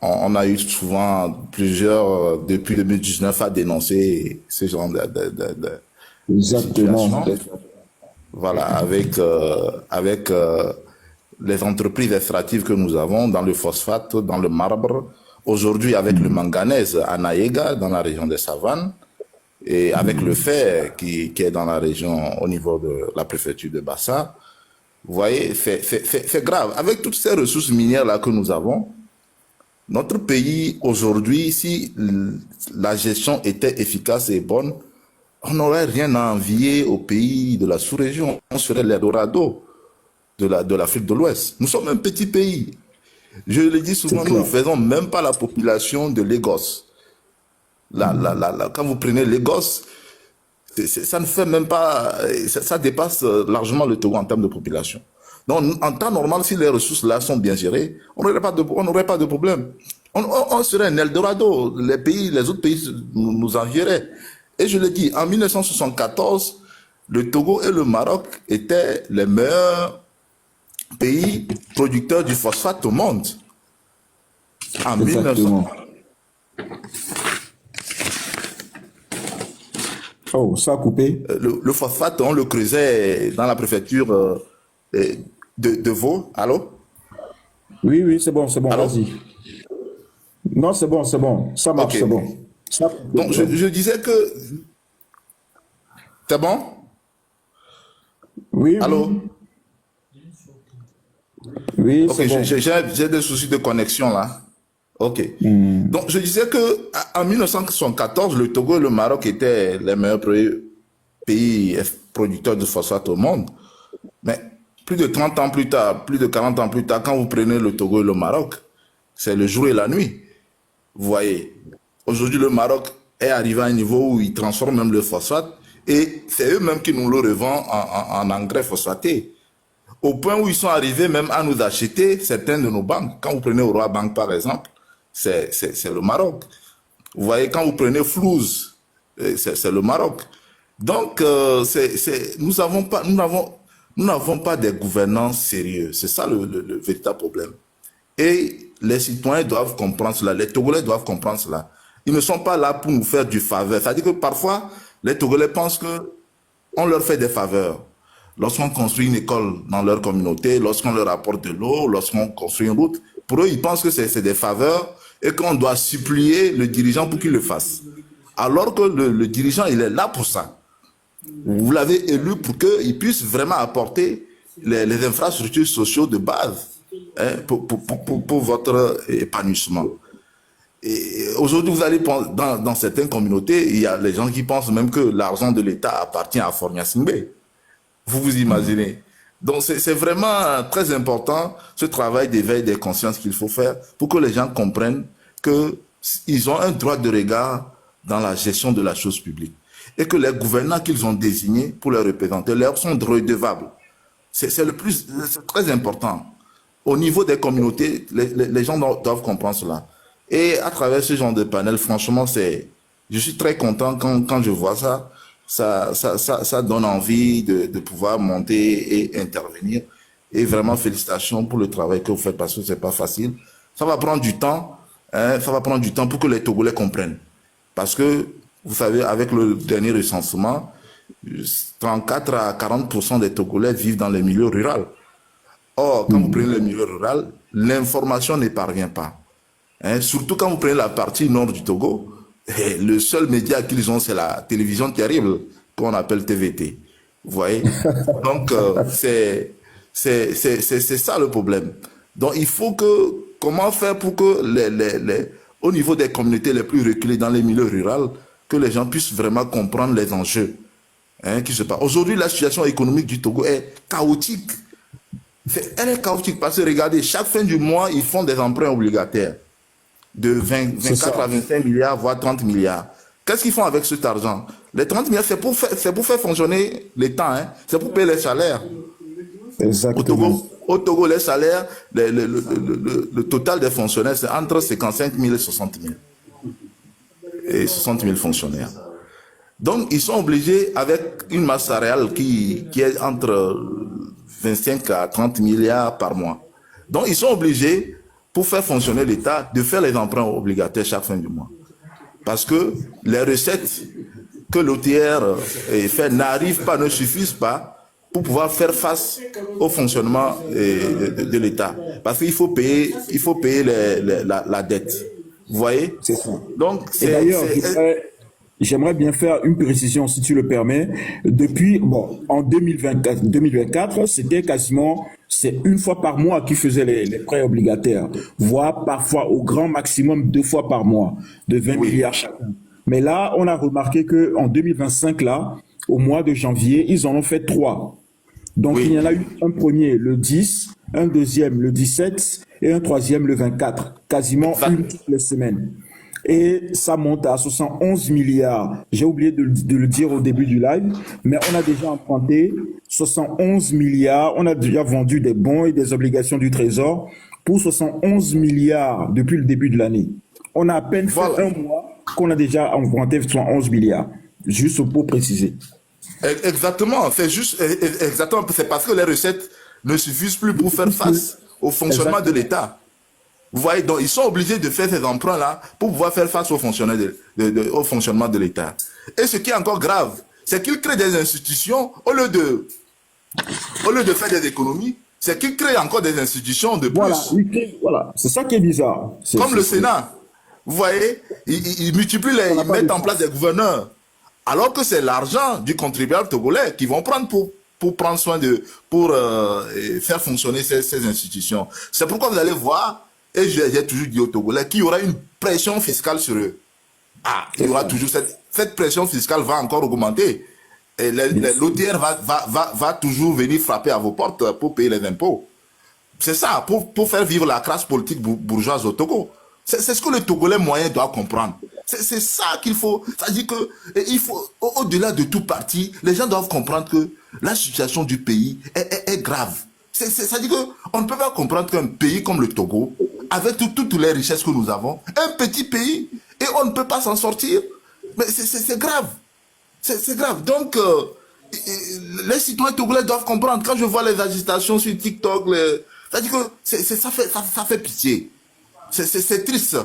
on a eu souvent plusieurs, depuis 2019, à dénoncer ce genre de Exactement. situation. Voilà, avec les entreprises extractives que nous avons dans le phosphate, dans le marbre, aujourd'hui avec le manganèse à Naïga, dans la région des Savanes, et avec le fer qui est dans la région au niveau de la préfecture de Bassa. Vous voyez, c'est grave. Avec toutes ces ressources minières-là que nous avons, notre pays aujourd'hui, si la gestion était efficace et bonne, on n'aurait rien à envier aux pays de la sous-région. On serait l'Eldorado de l'Afrique de l'Ouest. Nous sommes un petit pays. Je le dis souvent, nous ne faisons même pas la population de Lagos. Quand vous prenez Lagos, ça ne fait même pas, ça dépasse largement le Togo en termes de population. Donc, en temps normal, si les ressources là sont bien gérées, on n'aurait pas de problème. On serait un Eldorado. Les autres pays nous envieraient. Et je le dis, en 1974, le Togo et le Maroc étaient les meilleurs pays producteurs du phosphate au monde. En 1900. Oh, ça a coupé. Le phosphate, on le creusait dans la préfecture de Vaud. Allô? Oui, c'est bon, vas-y. Non, c'est bon, ça marche, Okay. c'est bon. Donc, je disais que... C'est bon? Oui. Allô? Oui, ok, c'est bon. j'ai des soucis de connexion là. Ok. Donc, je disais que en 1974, le Togo et le Maroc étaient les meilleurs pays producteurs de phosphate au monde. Mais plus de 30 ans plus tard, plus de 40 ans plus tard, quand vous prenez le Togo et le Maroc, c'est le jour et la nuit. Vous voyez, aujourd'hui, le Maroc est arrivé à un niveau où ils transforment même le phosphate et c'est eux-mêmes qui nous le revendent en engrais phosphaté. Au point où ils sont arrivés même à nous acheter certaines de nos banques. Quand vous prenez Aurora Bank, par exemple, c'est le Maroc. Vous voyez, quand vous prenez Flouze, c'est le Maroc. Donc, nous n'avons pas des gouvernants sérieux. C'est ça le véritable problème. Et les citoyens doivent comprendre cela, les Togolais doivent comprendre cela. Ils ne sont pas là pour nous faire du faveur. C'est-à-dire que parfois, les Togolais pensent qu'on leur fait des faveurs. Lorsqu'on construit une école dans leur communauté, lorsqu'on leur apporte de l'eau, lorsqu'on construit une route, pour eux, ils pensent que c'est des faveurs et qu'on doit supplier le dirigeant pour qu'il le fasse. Alors que le dirigeant, il est là pour ça. Vous l'avez élu pour qu'il puisse vraiment apporter les infrastructures sociales de base pour votre épanouissement. Et aujourd'hui, vous allez dans certaines communautés, il y a les gens qui pensent même que l'argent de l'État appartient à Fornia Singbe. Vous vous imaginez. Donc, c'est vraiment très important, ce travail d'éveil des consciences qu'il faut faire pour que les gens comprennent qu'ils ont un droit de regard dans la gestion de la chose publique et que les gouvernants qu'ils ont désignés pour les représenter leur sont redevables. C'est très important. Au niveau des communautés, les gens doivent comprendre cela. Et à travers ce genre de panel, franchement, je suis très content quand je vois ça. Ça donne envie de pouvoir monter et intervenir. Et vraiment, félicitations pour le travail que vous faites parce que c'est pas facile. Ça va prendre du temps, ça va prendre du temps pour que les Togolais comprennent. Parce que, vous savez, avec le dernier recensement, 34 à 40% des Togolais vivent dans les milieux ruraux. Or, quand vous prenez le milieu rural, l'information ne parvient pas. Surtout quand vous prenez la partie nord du Togo, le seul média qu'ils ont, c'est la télévision terrible qu'on appelle TVT. Vous voyez? Donc, c'est ça le problème. Donc, il faut comment faire pour que au niveau des communautés les plus reculées dans les milieux ruraux, que les gens puissent vraiment comprendre les enjeux qui se passent. Aujourd'hui, la situation économique du Togo est chaotique. Elle est chaotique parce que, regardez, chaque fin du mois, ils font des emprunts obligataires de 24 à 25 milliards, voire 30 milliards. Qu'est-ce qu'ils font avec cet argent? Les 30 milliards, c'est pour faire fonctionner l'État, c'est pour payer les salaires. Exactement. Au Togo, les salaires, le total des fonctionnaires, c'est entre 55 000 et 60 000. Et 60 000 fonctionnaires. Donc, ils sont obligés, avec une masse salariale qui est entre 25 à 30 milliards par mois. Donc, ils sont obligés, pour faire fonctionner l'État, de faire les emprunts obligataires chaque fin du mois. Parce que les recettes que l'OTR fait n'arrivent pas, ne suffisent pas pour pouvoir faire face au fonctionnement de l'État. Parce qu'il faut payer, la dette. Vous voyez? C'est ça. Donc, Et d'ailleurs, j'aimerais bien faire une précision, si tu le permets. Depuis, en 2024, c'était quasiment, c'est une fois par mois qu'ils faisaient les prêts obligataires, voire parfois au grand maximum 2 fois par mois, de 20 milliards chacun. Mais là, on a remarqué que en 2025, là, au mois de janvier, ils en ont fait 3. Donc, il y en a eu un premier le 10, un deuxième le 17 et un troisième le 24, quasiment une toutes les semaines. Et ça monte à 71 milliards. J'ai oublié de le dire au début du live, mais on a déjà emprunté 71 milliards. On a déjà vendu des bons et des obligations du Trésor pour 71 milliards depuis le début de l'année. On a à peine fait un mois qu'on a déjà emprunté 71 milliards. Juste pour préciser. Exactement, c'est juste, exactement, c'est parce que les recettes ne suffisent plus pour faire face au fonctionnement de l'État. Vous voyez, donc ils sont obligés de faire ces emprunts-là pour pouvoir faire face au fonctionnement de l'État. Et ce qui est encore grave, c'est qu'ils créent des institutions, au lieu de faire des économies, c'est qu'ils créent encore des institutions de plus. Voilà, c'est ça qui est bizarre. Comme le Sénat. Vous voyez, ils multiplient, ils mettent en place des gouverneurs. Alors que c'est l'argent du contribuable togolais qu'ils vont prendre pour prendre soin pour faire fonctionner ces institutions. C'est pourquoi vous allez voir, et j'ai toujours dit aux Togolais, qu'il y aura une pression fiscale sur eux. Il y aura toujours cette pression fiscale va encore augmenter. Et l'OTR va toujours venir frapper à vos portes pour payer les impôts. C'est ça, pour faire vivre la classe politique bourgeoise au Togo. C'est ce que le Togolais moyen doit comprendre. C'est ça qu'il faut. C'est-à-dire que il faut, au-delà de tout parti, les gens doivent comprendre que la situation du pays est grave. C'est-à-dire qu'on ne peut pas comprendre qu'un pays comme le Togo, avec toutes les richesses que nous avons, un petit pays, et on ne peut pas s'en sortir. Mais c'est grave. C'est grave. Donc, les citoyens togolais doivent comprendre. Quand je vois les agitations sur TikTok, c'est-à-dire que ça fait pitié. C'est triste.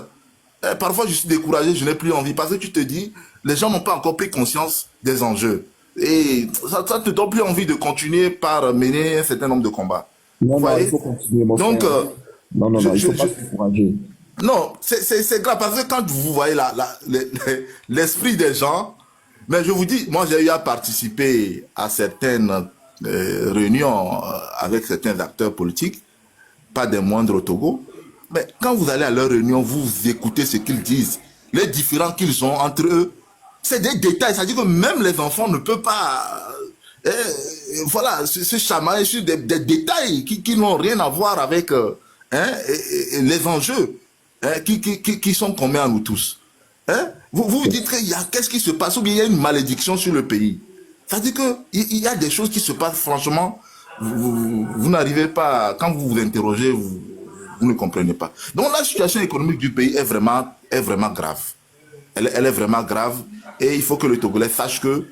Parfois, je suis découragé, je n'ai plus envie. Parce que tu te dis, les gens n'ont pas encore pris conscience des enjeux. Et ça ne te donne plus envie de continuer par mener un certain nombre de combats. Non, il faut continuer, mon donc, frère. Non, il ne faut pas se décourager. Non, c'est grave. Parce que quand vous voyez l'esprit des gens, mais je vous dis, moi, j'ai eu à participer à certaines réunions avec certains acteurs politiques, pas des moindres au Togo. Mais quand vous allez à leur réunion, vous écoutez ce qu'ils disent, les différends qu'ils ont entre eux, c'est des détails. C'est-à-dire que même les enfants ne peuvent pas se chamailler sur des détails qui n'ont rien à voir avec les enjeux qui sont communs à nous tous. Vous vous dites qu'est-ce qui se passe, ou bien il y a une malédiction sur le pays. C'est-à-dire qu'il y a des choses qui se passent, franchement, vous n'arrivez pas, quand vous vous interrogez, vous ne comprenez pas. Donc la situation économique du pays est vraiment grave. Elle est vraiment grave, et il faut que le Togolais sache que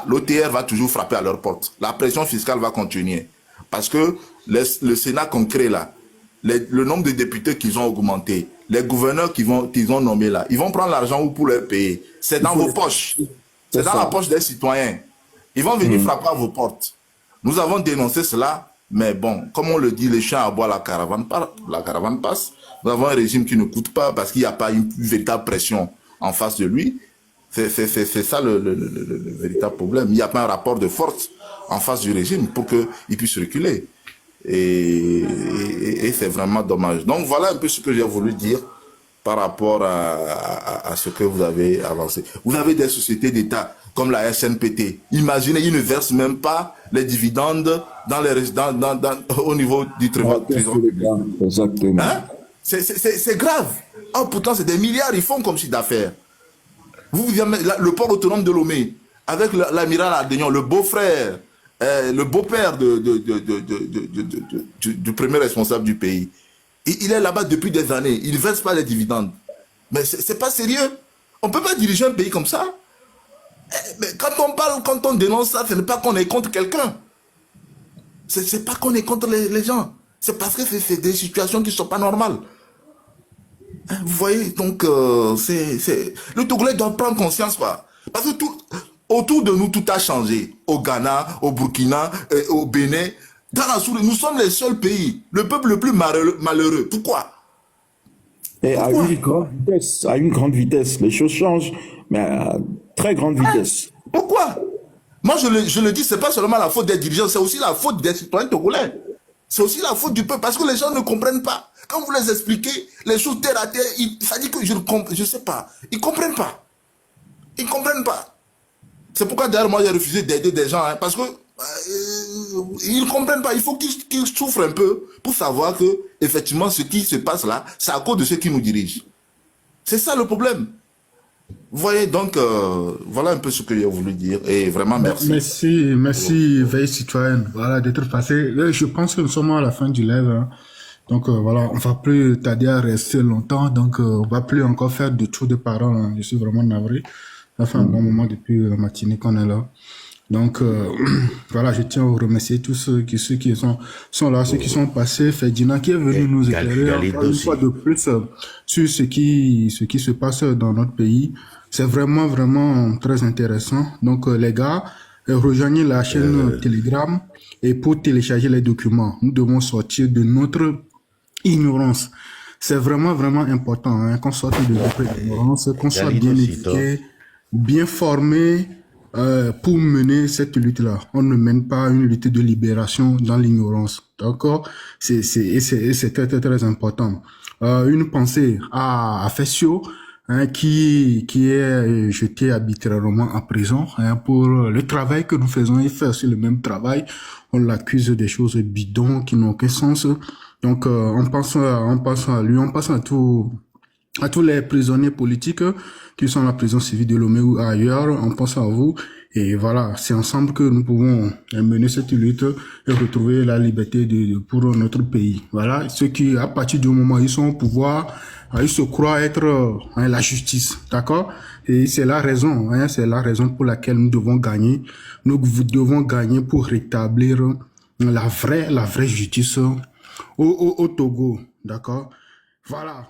l'OTR va toujours frapper à leur porte. La pression fiscale va continuer. Parce que le Sénat qu'on crée là, le nombre de députés qu'ils ont augmenté, les gouverneurs qu'ils ont nommés là, ils vont prendre l'argent pour leur payer. C'est dans vos poches. C'est dans la poche des citoyens. Ils vont venir frapper à vos portes. Nous avons dénoncé cela, mais bon, comme on le dit, les chiens aboient, la caravane passe. Nous avons un régime qui ne coûte pas parce qu'il n'y a pas une véritable pression en face de lui. C'est ça le véritable problème. Il n'y a pas un rapport de force en face du régime pour qu'il puisse reculer. Et c'est vraiment dommage. Donc voilà un peu ce que j'ai voulu dire par rapport à ce que vous avez avancé. Vous avez des sociétés d'État comme la SNPT. Imaginez, ils ne versent même pas les dividendes au niveau du trésor. Exactement. C'est grave. Pourtant, c'est des milliards, ils font comme chiffre d'affaires. Le port autonome de Lomé, avec l'amiral Ardegnon, le beau-frère, le beau-père du premier responsable du pays. Il est là-bas depuis des années. Il ne verse pas les dividendes. Mais c'est pas sérieux. On ne peut pas diriger un pays comme ça. Mais quand on parle, quand on dénonce ça, ce n'est pas qu'on est contre quelqu'un. C'est pas qu'on est contre les gens. C'est parce que c'est des situations qui ne sont pas normales. Hein, vous voyez, donc, le Togolais doit prendre conscience, quoi. Parce que autour de nous, tout a changé. Au Ghana, au Burkina, au Bénin. Dans la sous, nous sommes les seuls pays, le peuple le plus malheureux. Pourquoi? Et à une grande vitesse, les choses changent, mais à très grande vitesse. Pourquoi? Moi, je le dis, c'est pas seulement la faute des dirigeants, c'est aussi la faute des citoyens togolais. C'est aussi la faute du peuple, parce que les gens ne comprennent pas. Quand vous les expliquez, les choses terre à terre, ça dit que je sais pas. Ils comprennent pas. Ils comprennent pas. C'est pourquoi d'ailleurs, moi, j'ai refusé d'aider des gens, hein, parce que ils ne comprennent pas. Il faut qu'ils souffrent un peu pour savoir que, effectivement, ce qui se passe là, c'est à cause de ceux qui nous dirigent. C'est ça le problème. Vous voyez, donc, voilà un peu ce que j'ai voulu dire. Et vraiment, merci. Merci, veille citoyenne. Voilà, d'être passé. Je pense que nous sommes à la fin du live. Hein. Donc, voilà, on va plus tarder à rester longtemps. Donc, on va plus encore faire de tour de parole. Hein. Je suis vraiment navré. Ça fait un bon moment depuis la matinée qu'on est là. Donc, voilà, je tiens à vous remercier tous ceux qui sont là, ceux qui sont passés. Ferdinand qui est venu nous éclairer une fois de plus sur ce qui se passe dans notre pays. C'est vraiment, vraiment très intéressant. Donc, les gars, rejoignez la chaîne Telegram et pour télécharger les documents, nous devons sortir de notre ignorance. C'est vraiment, vraiment important hein, qu'on sorte de notre ignorance, qu'on soit bien éduqué, bien formé, pour mener cette lutte-là. On ne mène pas une lutte de libération dans l'ignorance. D'accord? C'est très, très, très important. Une pensée à Fessio, hein, qui est jeté arbitrairement en prison, hein, pour le travail que nous faisons. Il fait aussi le même travail. On l'accuse des choses bidons qui n'ont aucun sens. Donc, on pense à lui, on pense à tous les prisonniers politiques qui sont à la prison civile de Lomé ou ailleurs, on pense à vous. Et voilà, c'est ensemble que nous pouvons mener cette lutte et retrouver la liberté pour notre pays. Voilà, ceux qui, à partir du moment où ils sont au pouvoir, ils se croient être la justice, d'accord? Et c'est la raison, hein, c'est la raison pour laquelle nous devons gagner. Nous devons gagner pour rétablir la vraie justice au Togo, d'accord? Voilà.